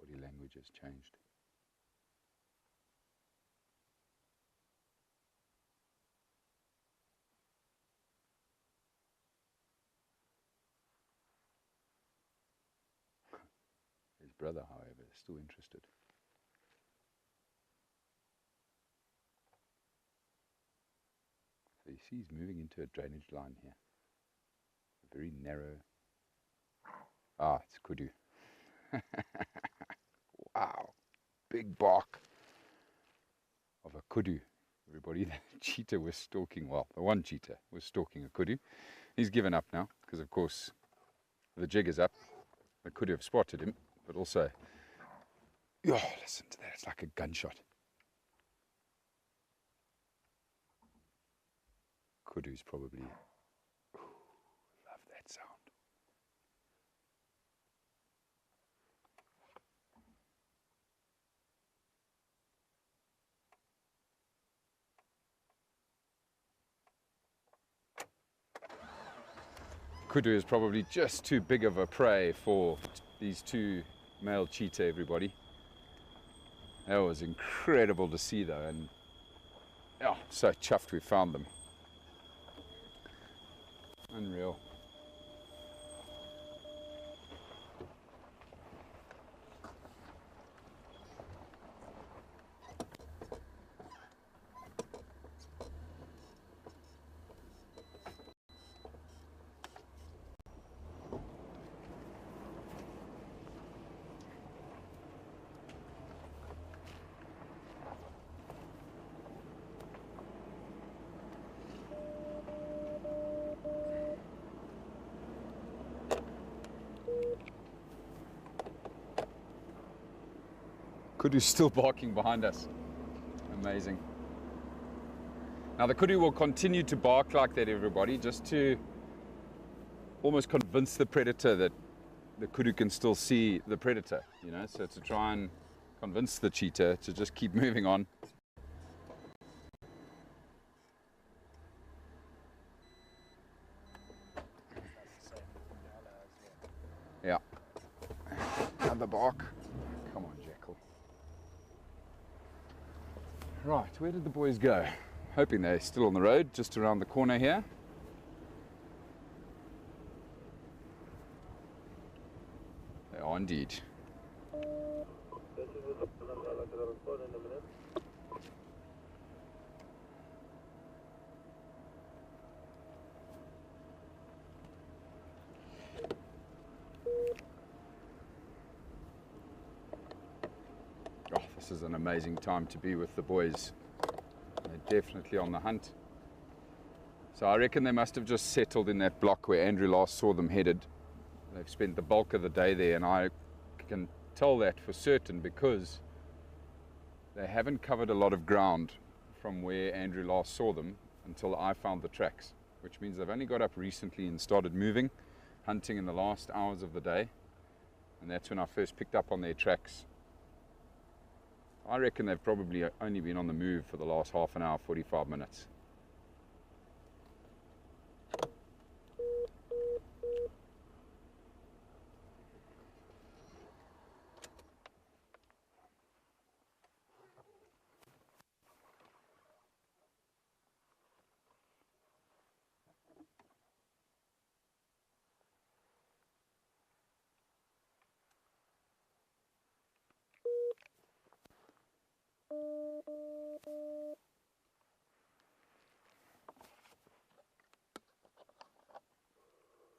Body language has changed. His brother, however, is still interested. So you see he's moving into a drainage line here. A very narrow... Ah, it's kudu. Wow, big bark of a kudu. Everybody, the cheetah was stalking, well, the one cheetah was stalking a kudu. He's given up now, because of course the jig is up. The kudu have spotted him, but also, oh, listen to that, it's like a gunshot. Kudu's probably, love that sound. Kudu is probably just too big of a prey for these 2 male cheetah, everybody. That was incredible to see though, and oh, so chuffed we found them. Unreal. Kudu's still barking behind us. Amazing. Now the kudu will continue to bark like that, everybody, just to almost convince the predator that the kudu can still see the predator, you know, so to try and convince the cheetah to just keep moving on. Yeah. Another bark. Come on, Jackal. Right, where did the boys go? Hoping they're still on the road, just around the corner here. They are indeed. Oh, this is an amazing time to be with the boys. They're definitely on the hunt. So I reckon they must have just settled in that block where Andrew last saw them headed. They've spent the bulk of the day there, and I can tell that for certain because they haven't covered a lot of ground from where Andrew last saw them until I found the tracks, which means they've only got up recently and started moving, hunting in the last hours of the day, and that's when I first picked up on their tracks. I reckon they've probably only been on the move for the last half an hour, 45 minutes.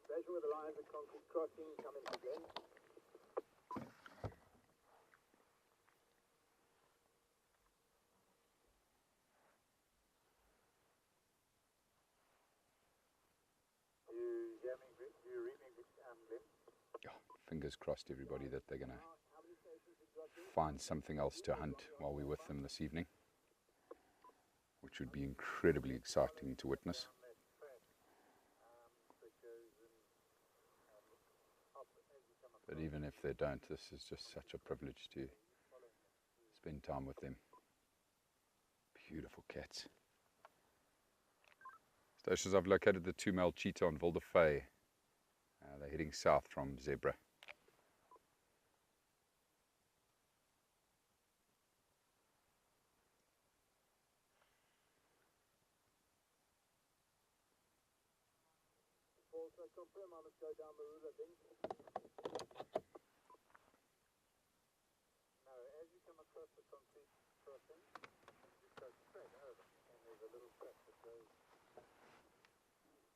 Station with the lines of concrete crossing coming to the end. You hear me? Do you read me, Glenn? Fingers crossed, everybody, that they're going to find something else to hunt while we're with them this evening, which would be incredibly exciting to witness. But even if they don't, this is just such a privilege to spend time with them. Beautiful cats. Stations, I've located the 2 male cheetah on Lowveld of South Africa. They're heading south from Zebra. Paul, so I confirm I must go down the ruler link. No, as you come across the concrete crossing, you just go straight over, and there's a little track that goes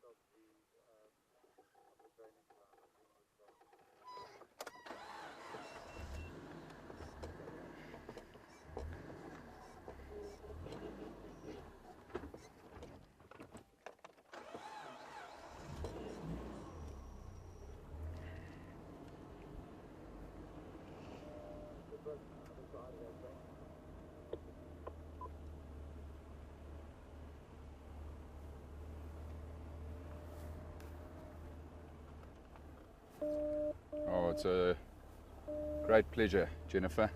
of the drainage line. Oh, it's a great pleasure, Jennifer.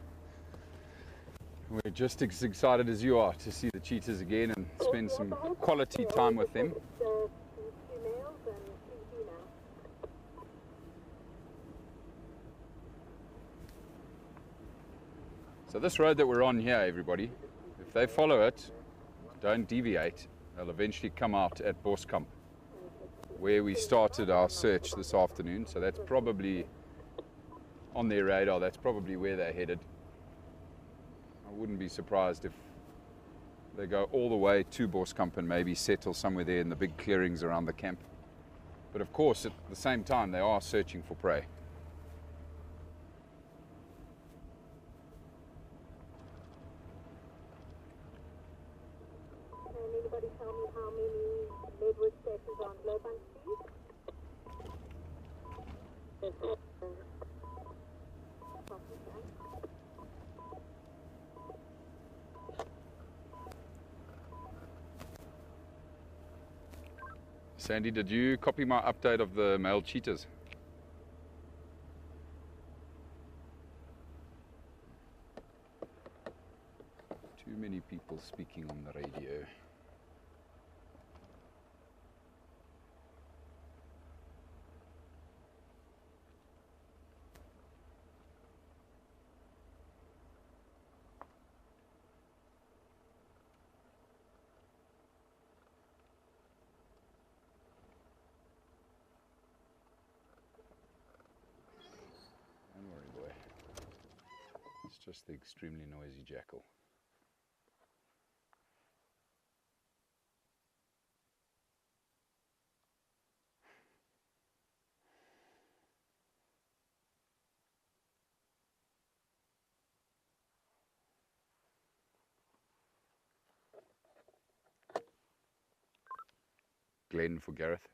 We're just as excited as you are to see the cheetahs again and spend some quality time with them. So this road that we're on here, everybody, if they follow it, don't deviate, they'll eventually come out at Boskamp, where we started our search this afternoon. So that's probably on their radar, that's probably where they're headed. I wouldn't be surprised if they go all the way to Boskamp and maybe settle somewhere there in the big clearings around the camp. But of course, at the same time, they are searching for prey. Can anybody tell me how many Medwood stations are on Lowbank Street? Sandy, did you copy my update of the male cheetahs? Too many people speaking on the radio. Don't worry, boy. It's just the extremely noisy jackal. Glenn for Gareth.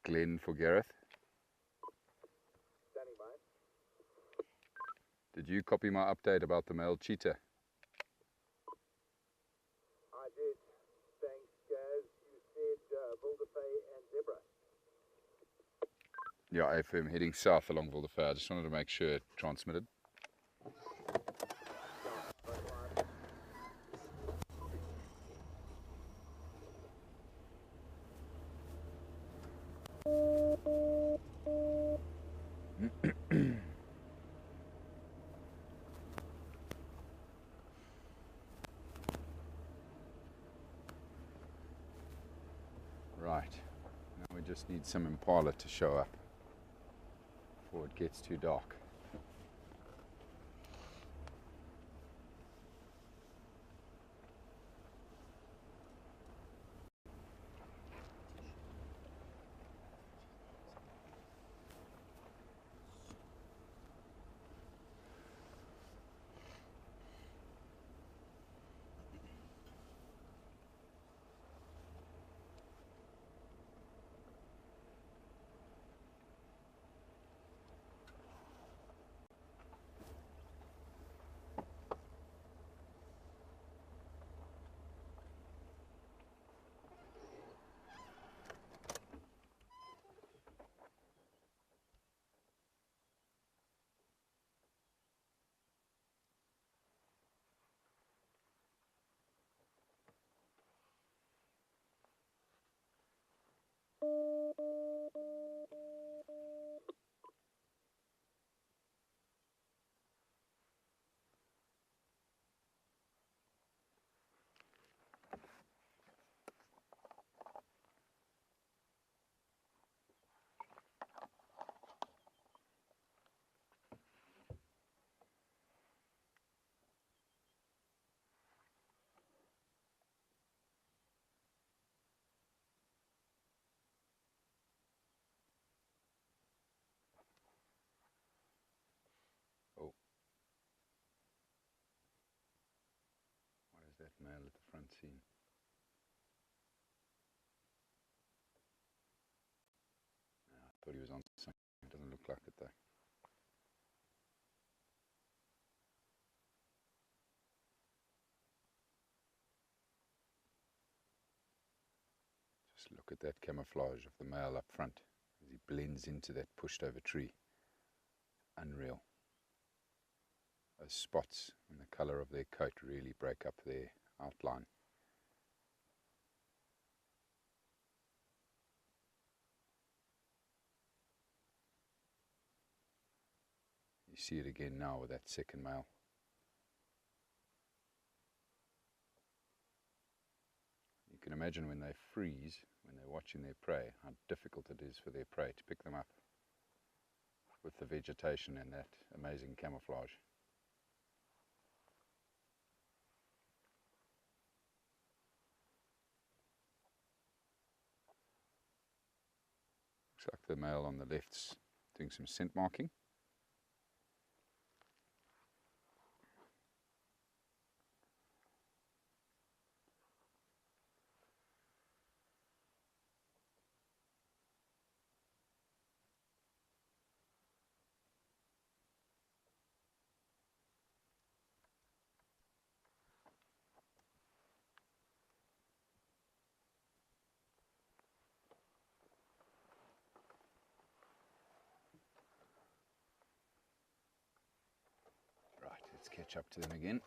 Glenn for Gareth. Standing by. Did you copy my update about the male cheetah? I did. Thanks, Gaz. You said Wilderfay and Zebra. Yeah, AFM heading south along Wilderfay. I just wanted to make sure it transmitted. Right, now we just need some impala to show up before it gets too dark. Oh, what is that male at the front scene? I thought he was on something. It doesn't look like it though. Just look at that camouflage of the male up front as he blends into that pushed over tree. Unreal. Those spots in the colour of their coat really break up their outline. You see it again now with that second male. You can imagine when they freeze, when they're watching their prey, how difficult it is for their prey to pick them up with the vegetation and that amazing camouflage. Looks like the male on the left's doing some scent marking. catch up to them again.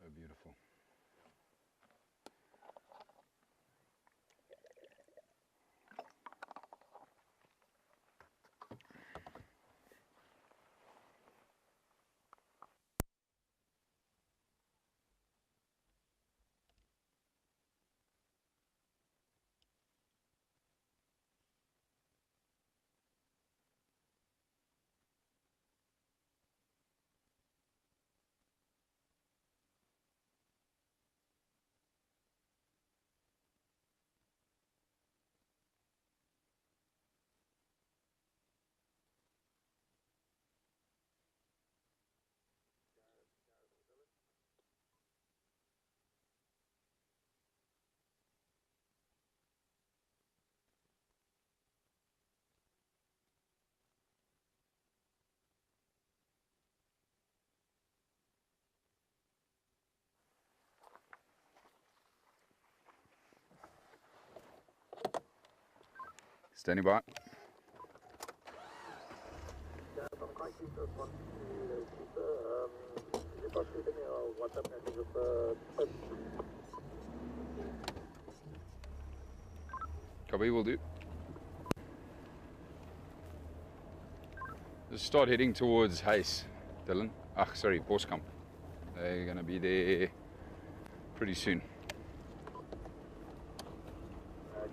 So beautiful. Standing by. Gareth, I'm quite keen to respond to the Cheetah. Is it possible to send me a WhatsApp message with the pin? Copy, will do. Just start heading towards Hayes, Dylan. Sorry, Boskamp. They're going to be there pretty soon.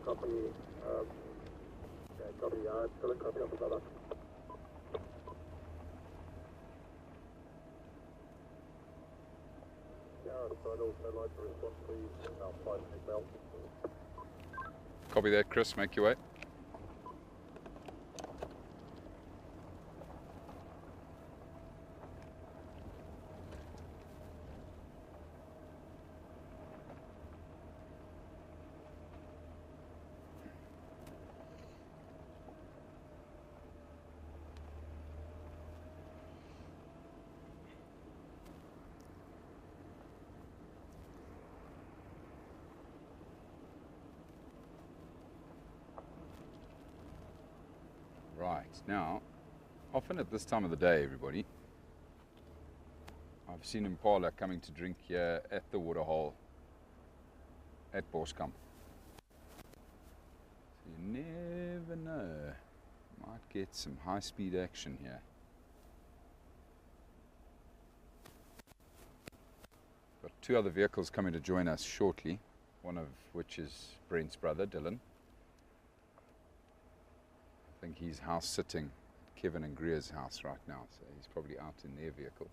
Copy. Copy. Dylan, copy of the brother. Gareth, I'd also like to respond please in our 5-minute bell. Copy that, Chris. Make your way. Right, now, often at this time of the day, everybody, I've seen impala coming to drink here at the waterhole at Boskamp. So you never know, might get some high-speed action here. Got two other vehicles coming to join us shortly, one of which is Brent's brother, Dylan. I think he's house sitting at Kevin and Greer's house right now, so he's probably out in their vehicle.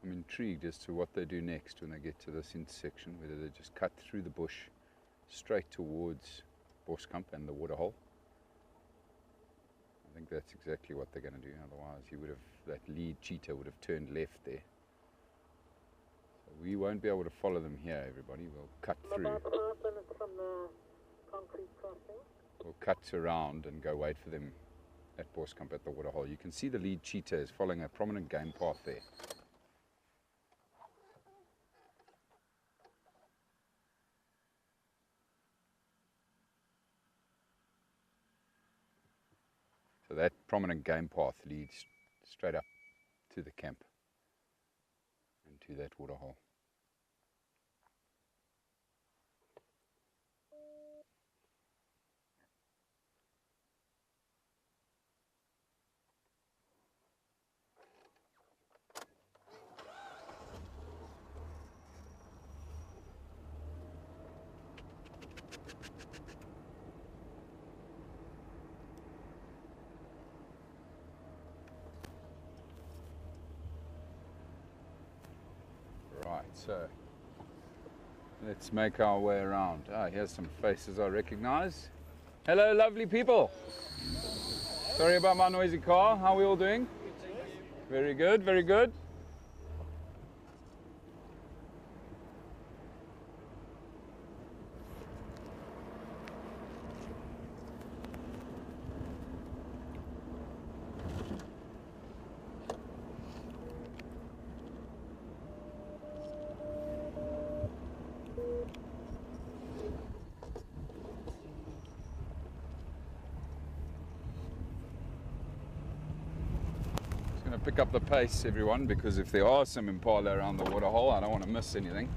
I'm intrigued as to what they do next when they get to this intersection, whether they just cut through the bush straight towards Boskamp and the waterhole. I think that's exactly what they're going to do, otherwise that lead cheetah would have turned left there. So we won't be able to follow them here, everybody. We'll cut through. About 5 minutes from the concrete crossing. We'll cut around and go wait for them at Boskamp at the waterhole. You can see the lead cheetah is following a prominent game path there. So that prominent game path leads straight up to the camp and to that waterhole. Right, so let's make our way around. Here's some faces I recognize. Hello, lovely people. Sorry about my noisy car. How are we all doing? Very good, very good. Pick up the pace, everyone, because if there are some impala around the waterhole, I don't want to miss anything.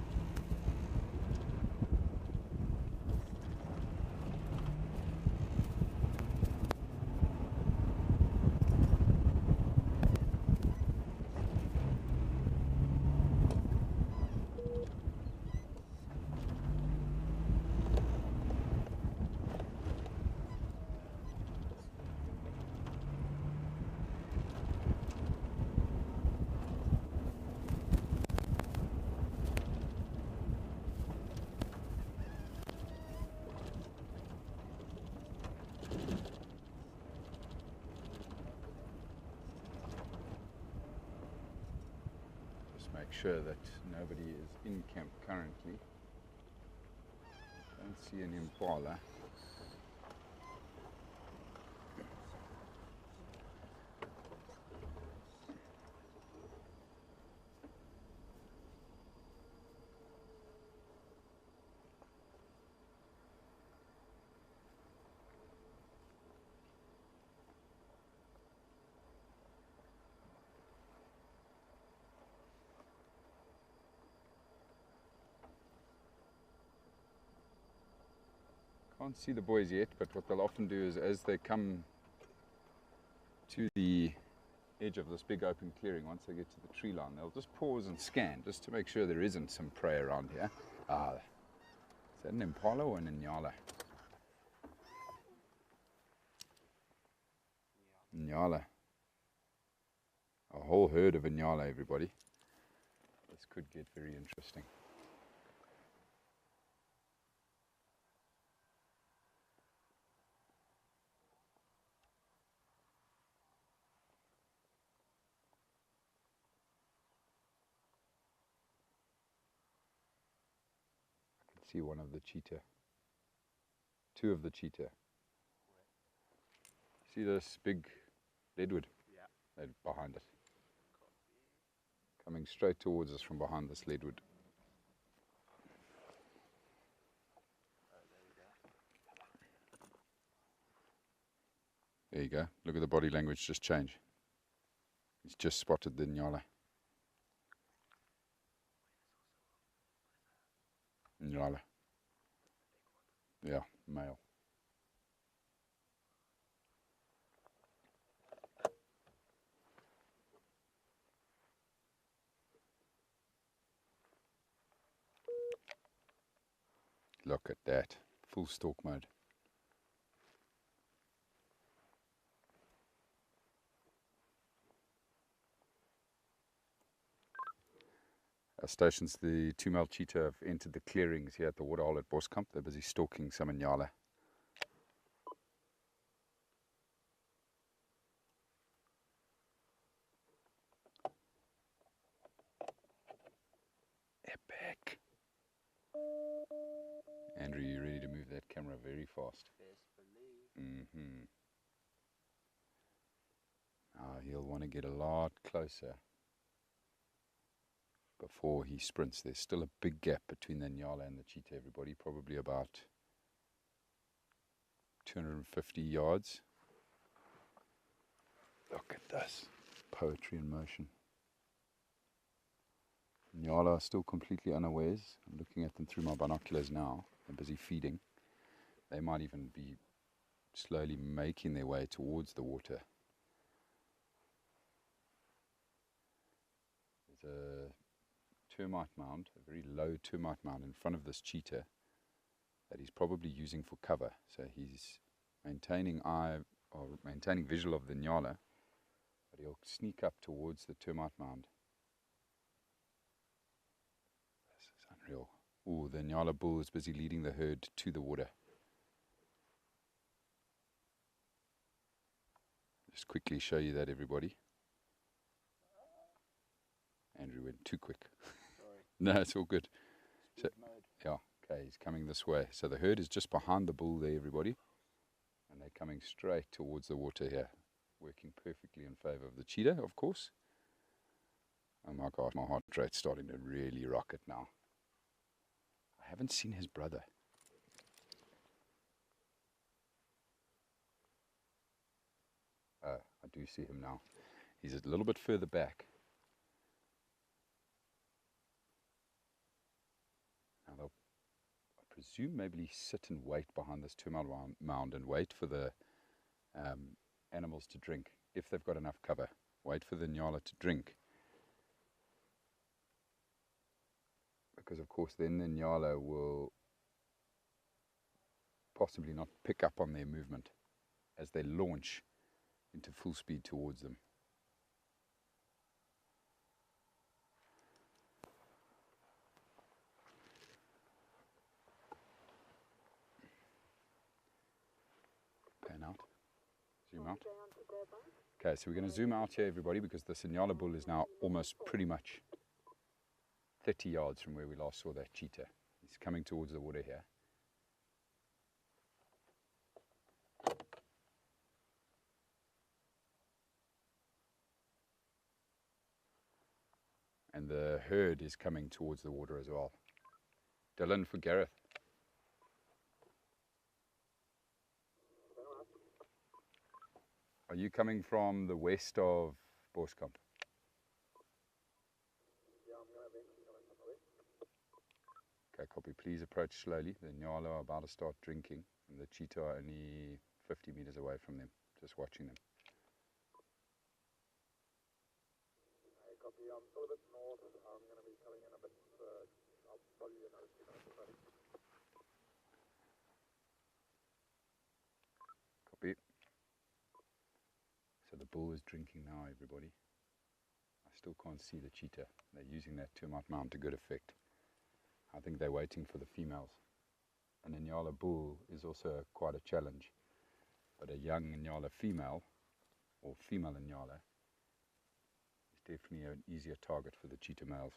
Make sure that nobody is in camp currently. Don't see any impala. Can't see the boys yet, but what they'll often do is as they come to the edge of this big open clearing, once they get to the tree line, they'll just pause and scan just to make sure there isn't some prey around here. Is that an impala or an inyala? Inyala. A whole herd of inyala, everybody. This could get very interesting. I can see one of the cheetah. Two of the cheetah. See this big leadwood? Yeah. They're behind it. Coming straight towards us from behind this leadwood. There you go. Look at the body language just change. He's just spotted the inyala. Inyala. Yeah, male. Look at that. Full stalk mode. Our stations, the 2 male cheetah have entered the clearings here at the waterhole at Boskamp. They're busy stalking some inyala. Epic. Andrew, you ready to move that camera very fast? Mm-hmm. He'll want to get a lot closer before he sprints. There's still a big gap between the inyala and the cheetah, everybody. Probably about 250 yards. Look at this. Poetry in motion. Inyala are still completely unawares. I'm looking at them through my binoculars now. They're busy feeding. They might even be slowly making their way towards the water. There's a termite mound, a very low termite mound in front of this cheetah that he's probably using for cover. So he's maintaining visual of the inyala, but he'll sneak up towards the termite mound. This is unreal. Ooh, the inyala bull is busy leading the herd to the water. Just quickly show you that, everybody. Andrew went too quick. Sorry. No, it's all good. Speed mode. Yeah, okay, he's coming this way. So the herd is just behind the bull there, everybody. And they're coming straight towards the water here. Working perfectly in favor of the cheetah, of course. Oh my God, my heart rate's starting to really rocket now. I haven't seen his brother. Oh, I do see him now. He's a little bit further back. Now they'll, I presume, maybe sit and wait behind this termite mound and wait for the animals to drink, if they've got enough cover. Wait for the inyala to drink. Because of course then the inyala will possibly not pick up on their movement as they launch into full speed towards them. Pan out. Zoom out. Okay, so we're going to zoom out here, everybody, because the inyala bull is now almost pretty much 30 yards from where we last saw that cheetah. He's coming towards the water here. And the herd is coming towards the water as well. Dylan for Gareth. Are you coming from the west of Boskamp? Yeah, I'm going to eventually come in from the west. Okay, copy. Please approach slowly. The inyala are about to start drinking, and the cheetah are only 50 meters away from them, just watching them. Hey, copy. I'm still a bit north. I'm going to be coming in a bit. I'll probably be another 2 minutes or so. bull is drinking now, everybody. I still can't see the cheetah. They're using that termite mound to good effect. I think they're waiting for the females. An Inyala bull is also quite a challenge, but a young Inyala female, or female Inyala, is definitely an easier target for the cheetah males.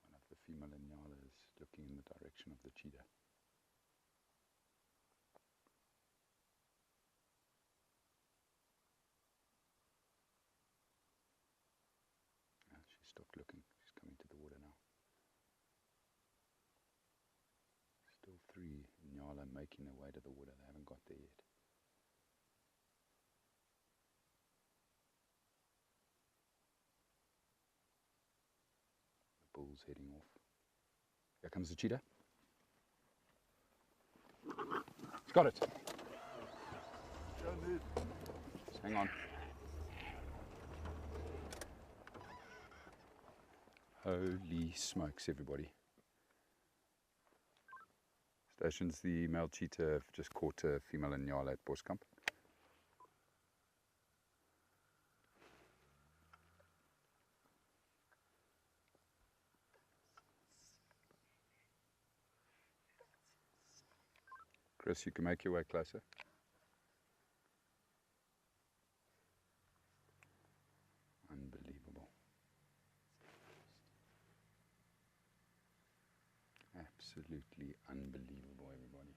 One of the female Inyala is looking in the direction of the cheetah. She stopped looking. She's coming to the water now. Still 3 Inyala making their way to the water. They haven't got there yet. The bull's heading off. Here comes the cheetah. It's got it. Just hang on. Holy smokes, everybody. Stations, the male cheetah have just caught a female Inyala at Boskamp. Chris, you can make your way closer. Unbelievable. Absolutely unbelievable, everybody.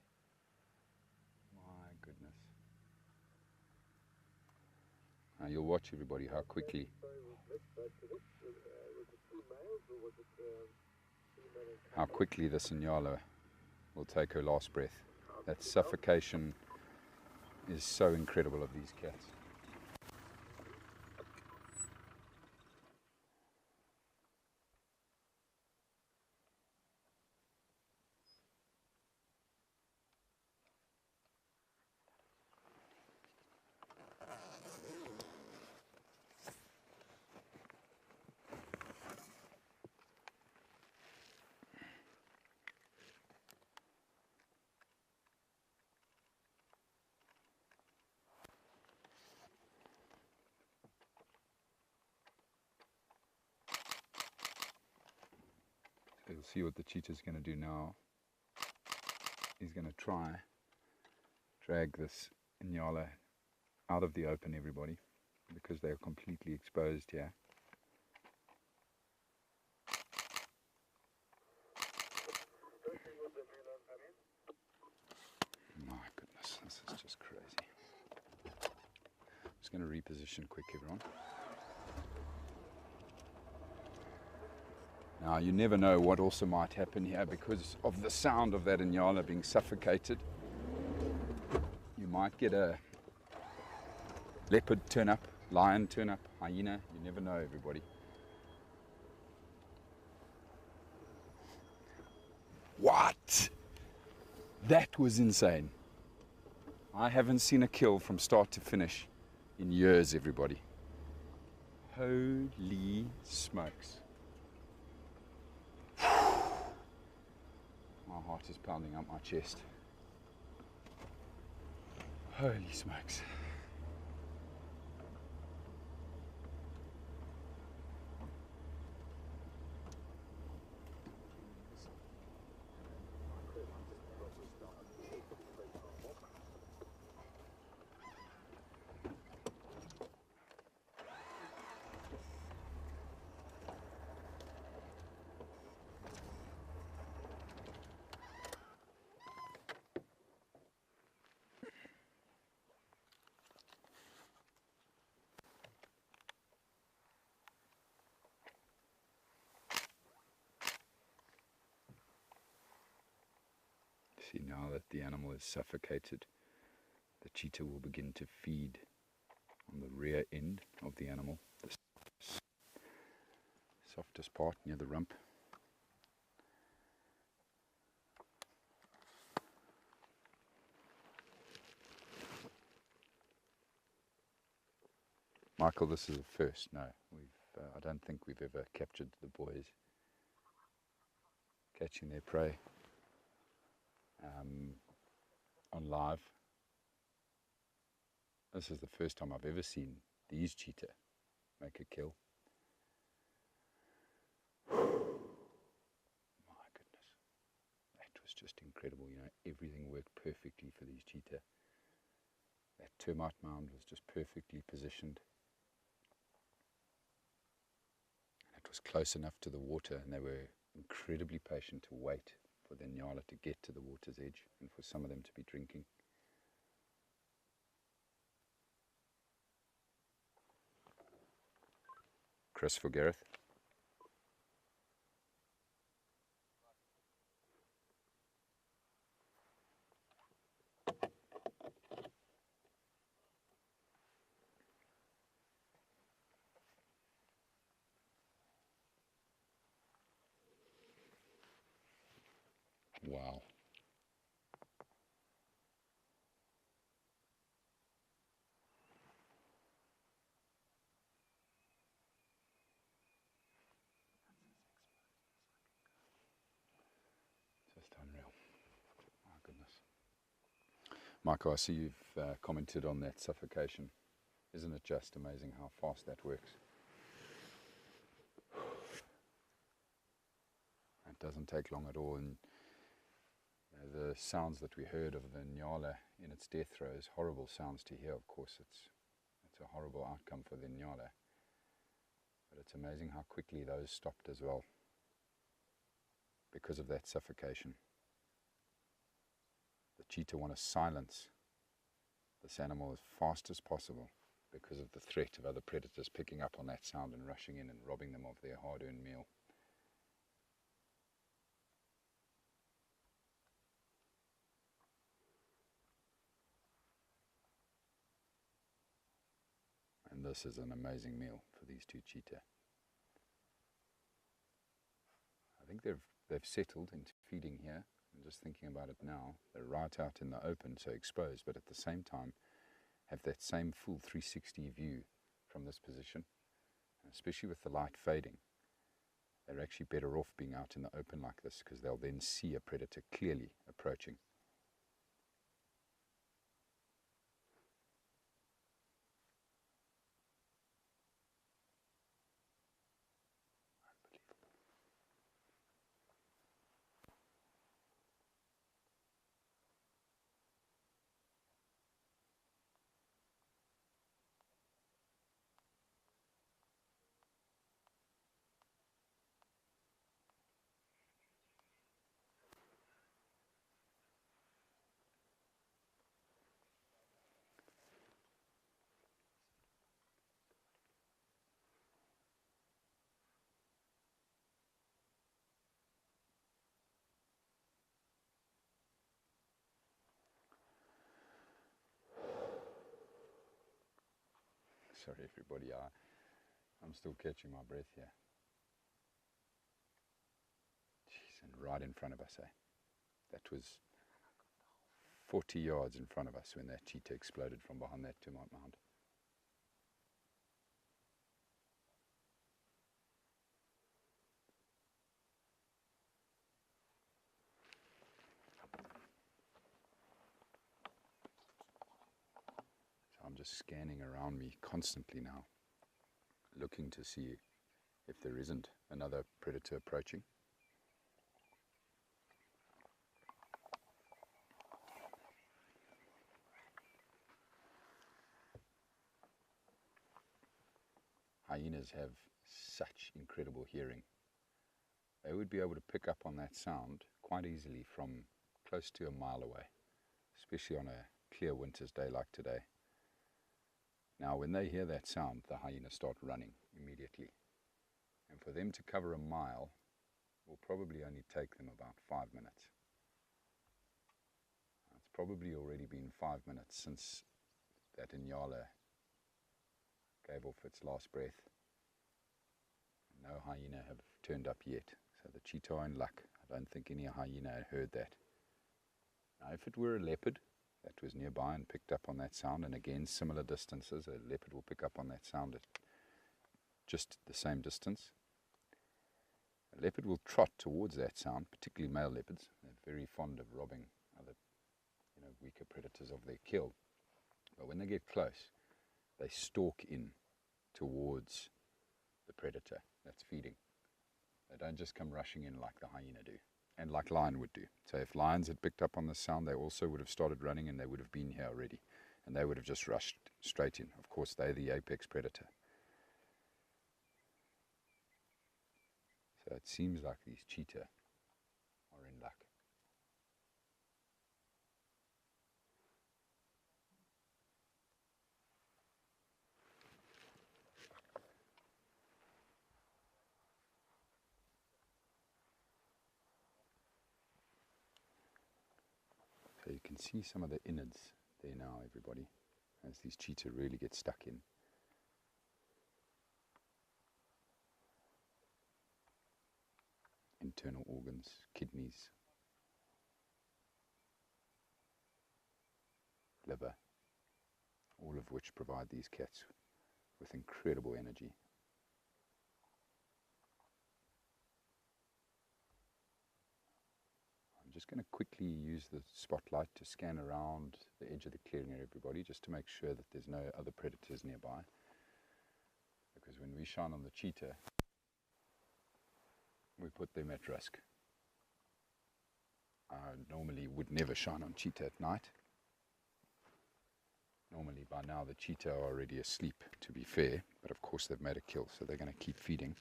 My goodness. Now you'll watch, everybody, how quickly. How quickly this Inyala will take her last breath. That suffocation is so incredible of these cats. You'll see what the cheetah's going to do now. He's going to try drag this Inyala out of the open, everybody, because they are completely exposed here. My goodness, this is just crazy. I'm just going to reposition quick, everyone. Now, you never know what also might happen here because of the sound of that Inyala being suffocated. You might get a leopard turn up, lion turn up, hyena. You never know, everybody. What? That was insane. I haven't seen a kill from start to finish in years, everybody. Holy smokes. My heart is pounding up my chest. Holy smokes. See, now that the animal is suffocated, the cheetah will begin to feed on the rear end of the animal, the softest part near the rump. Michael, this is a first. No, I don't think we've ever captured the boys catching their prey on live. This is the first time I've ever seen these cheetah make a kill. My goodness, that was just incredible. You know, everything worked perfectly for these cheetah. That termite mound was just perfectly positioned. It was close enough to the water, and they were incredibly patient to wait for the nyala to get to the water's edge and for some of them to be drinking. Chris for Gareth. Wow. Just unreal. My goodness. Michael, I see you've commented on that suffocation. Isn't it just amazing how fast that works? It doesn't take long at all, and the sounds that we heard of the nyala in its death throes, horrible sounds to hear, of course. It's a horrible outcome for the nyala, but it's amazing how quickly those stopped as well because of that suffocation. The cheetah want to silence this animal as fast as possible because of the threat of other predators picking up on that sound and rushing in and robbing them of their hard-earned meal. And this is an amazing meal for these two cheetah. I think they've settled into feeding here. I'm just thinking about it now. They're right out in the open, so exposed, but at the same time have that same full 360 view from this position. And especially with the light fading, they're actually better off being out in the open like this because they'll then see a predator clearly approaching. Sorry everybody, I'm still catching my breath here. Jeez, and right in front of us, eh? That was 40 yards in front of us when that cheetah exploded from behind that termite mound. So I'm just scanning around me constantly now, looking to see if there isn't another predator approaching. Hyenas have such incredible hearing. They would be able to pick up on that sound quite easily from close to a mile away, especially on a clear winter's day like today. Now when they hear that sound, the hyenas start running immediately. And for them to cover a mile will probably only take them about 5 minutes. probably already been 5 minutes since that Inyala gave off its last breath. No hyena have turned up yet, so the cheetah are in luck. I don't think any hyena had heard that. Now if it were a leopard that was nearby and picked up on that sound, and again similar distances, a leopard will pick up on that sound at just the same distance. A leopard will trot towards that sound, particularly male leopards. They're very fond of robbing other, weaker predators of their kill. But when they get close, they stalk in towards the predator that's feeding. They don't just come rushing in like the hyena do, and like lion would do. So if lions had picked up on the sound, they also would have started running, and they would have been here already, and they would have just rushed straight in. Of course, they're the apex predator. So it seems like these cheetah are in luck. So you can see some of the innards there now, everybody, as these cheetah really get stuck in. Internal organs, kidneys, liver, all of which provide these cats with incredible energy. I'm just going to quickly use the spotlight to scan around the edge of the clearing here, everybody, just to make sure that there's no other predators nearby. Because when we shine on the cheetah, we put them at risk. I normally would never shine on cheetah at night. Normally by now the cheetah are already asleep, to be fair, but of course they've made a kill, so they're going to keep feeding,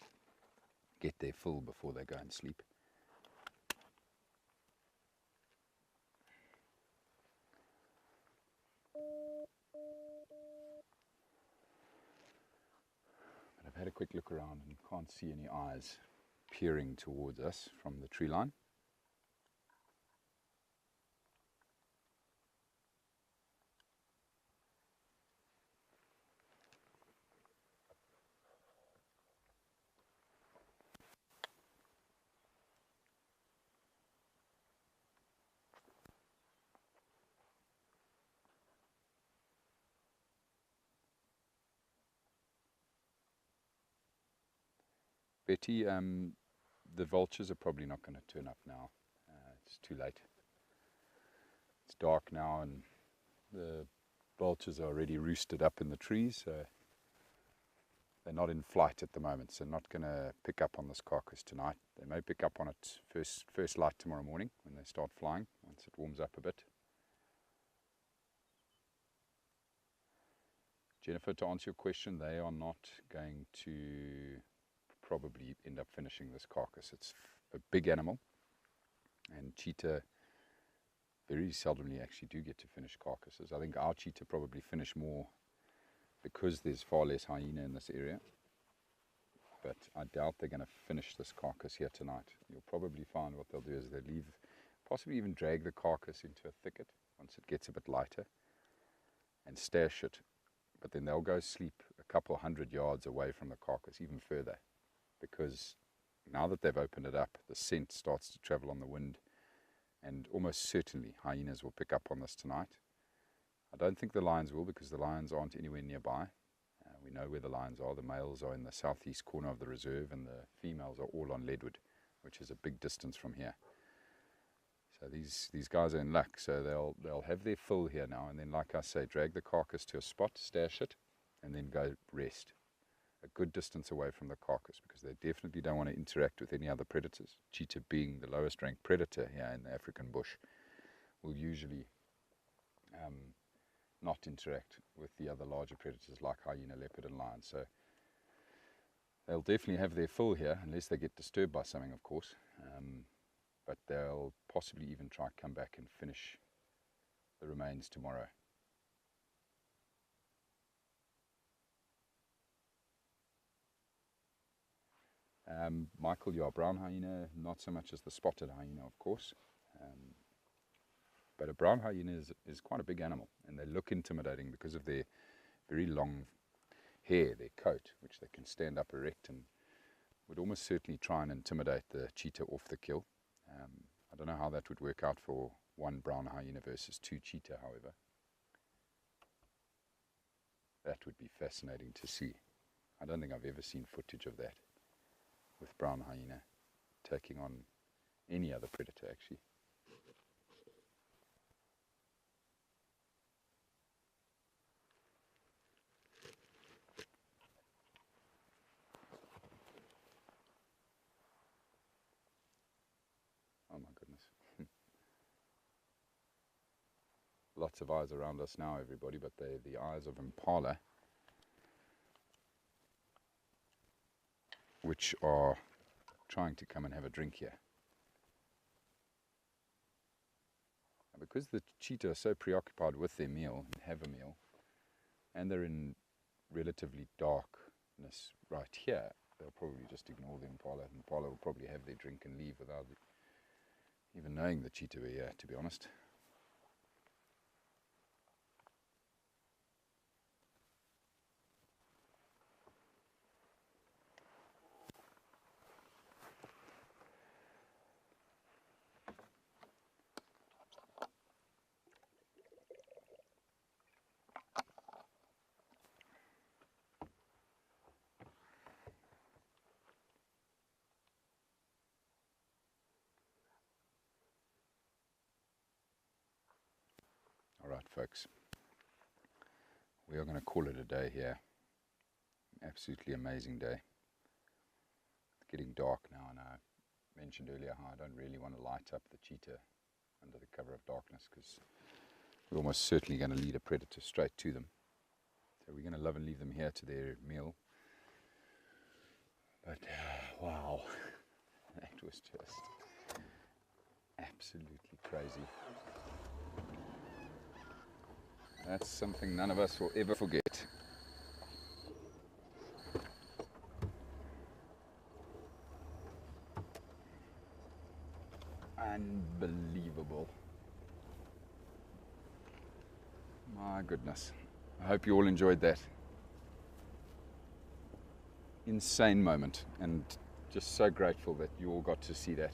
get their fill before they go and sleep. But I've had a quick look around and can't see any eyes peering towards us from the tree line. Betty, the vultures are probably not going to turn up now. It's too late. It's dark now and the vultures are already roosted up in the trees, so they're not in flight at the moment, so not going to pick up on this carcass tonight. They may pick up on it first light tomorrow morning when they start flying, once it warms up a bit. Jennifer, to answer your question, they are not going to probably end up finishing this carcass. It's a big animal, and cheetah very seldomly actually do get to finish carcasses. I think our cheetah probably finish more because there's far less hyena in this area, but I doubt they're going to finish this carcass here tonight. You'll probably find what they'll do is they'll leave, possibly even drag the carcass into a thicket once it gets a bit lighter and stash it, but then they'll go sleep a couple 100 yards away from the carcass, even further, because now that they've opened it up, the scent starts to travel on the wind, and almost certainly hyenas will pick up on this tonight. I don't think the lions will, because the lions aren't anywhere nearby. We know where the lions are. The males are in the southeast corner of the reserve, and the females are all on Leadwood, which is a big distance from here. So these guys are in luck. So they'll have their fill here now, and then, like I say, drag the carcass to a spot, stash it, and then go rest a good distance away from the carcass, because they definitely don't want to interact with any other predators. Cheetah, being the lowest ranked predator here in the African bush, will usually not interact with the other larger predators like hyena, leopard and lion. So they'll definitely have their fill here, unless they get disturbed by something, of course. But they'll possibly even try to come back and finish the remains tomorrow. Michael, your brown hyena, not so much as the spotted hyena, of course. But a brown hyena is quite a big animal, and they look intimidating because of their very long hair, their coat, which they can stand up erect and would almost certainly try and intimidate the cheetah off the kill. I don't know how that would work out for one brown hyena versus 2 cheetah, however. That would be fascinating to see. I don't think I've ever seen footage of that with brown hyena taking on any other predator, actually. Oh my goodness. Lots of eyes around us now, everybody, but they're the eyes of impala, which are trying to come and have a drink here. And because the cheetah are so preoccupied with their meal and have a meal, and they're in relatively darkness right here, they'll probably just ignore the impala. The impala will probably have their drink and leave without even knowing the cheetah were here, to be honest. Alright folks, we are going to call it a day here. Absolutely amazing day. It's getting dark now, and I mentioned earlier how I don't really want to light up the cheetah under the cover of darkness, because we're almost certainly going to lead a predator straight to them. So we're going to love and leave them here to their meal. But wow, that was just absolutely crazy. That's something none of us will ever forget. Unbelievable. My goodness. I hope you all enjoyed that. Insane moment, and just so grateful that you all got to see that.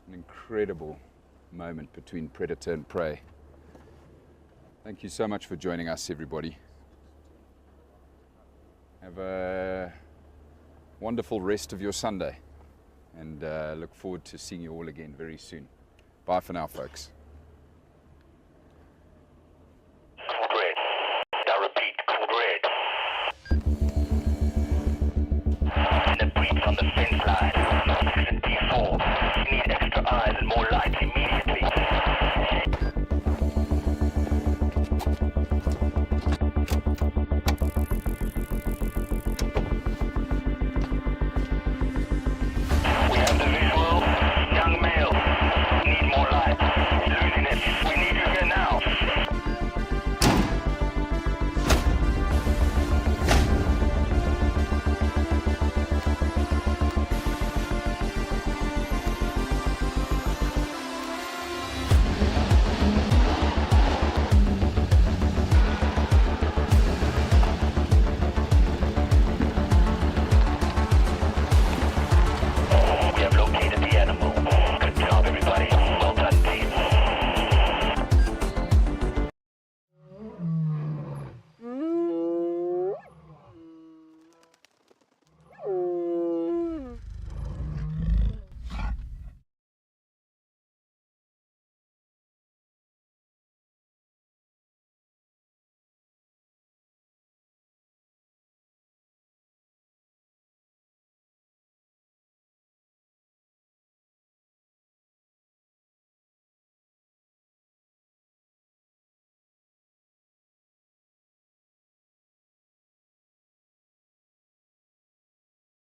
An incredible moment between predator and prey. Thank you so much for joining us, everybody. Have a wonderful rest of your Sunday, and look forward to seeing you all again very soon. Bye for now, folks.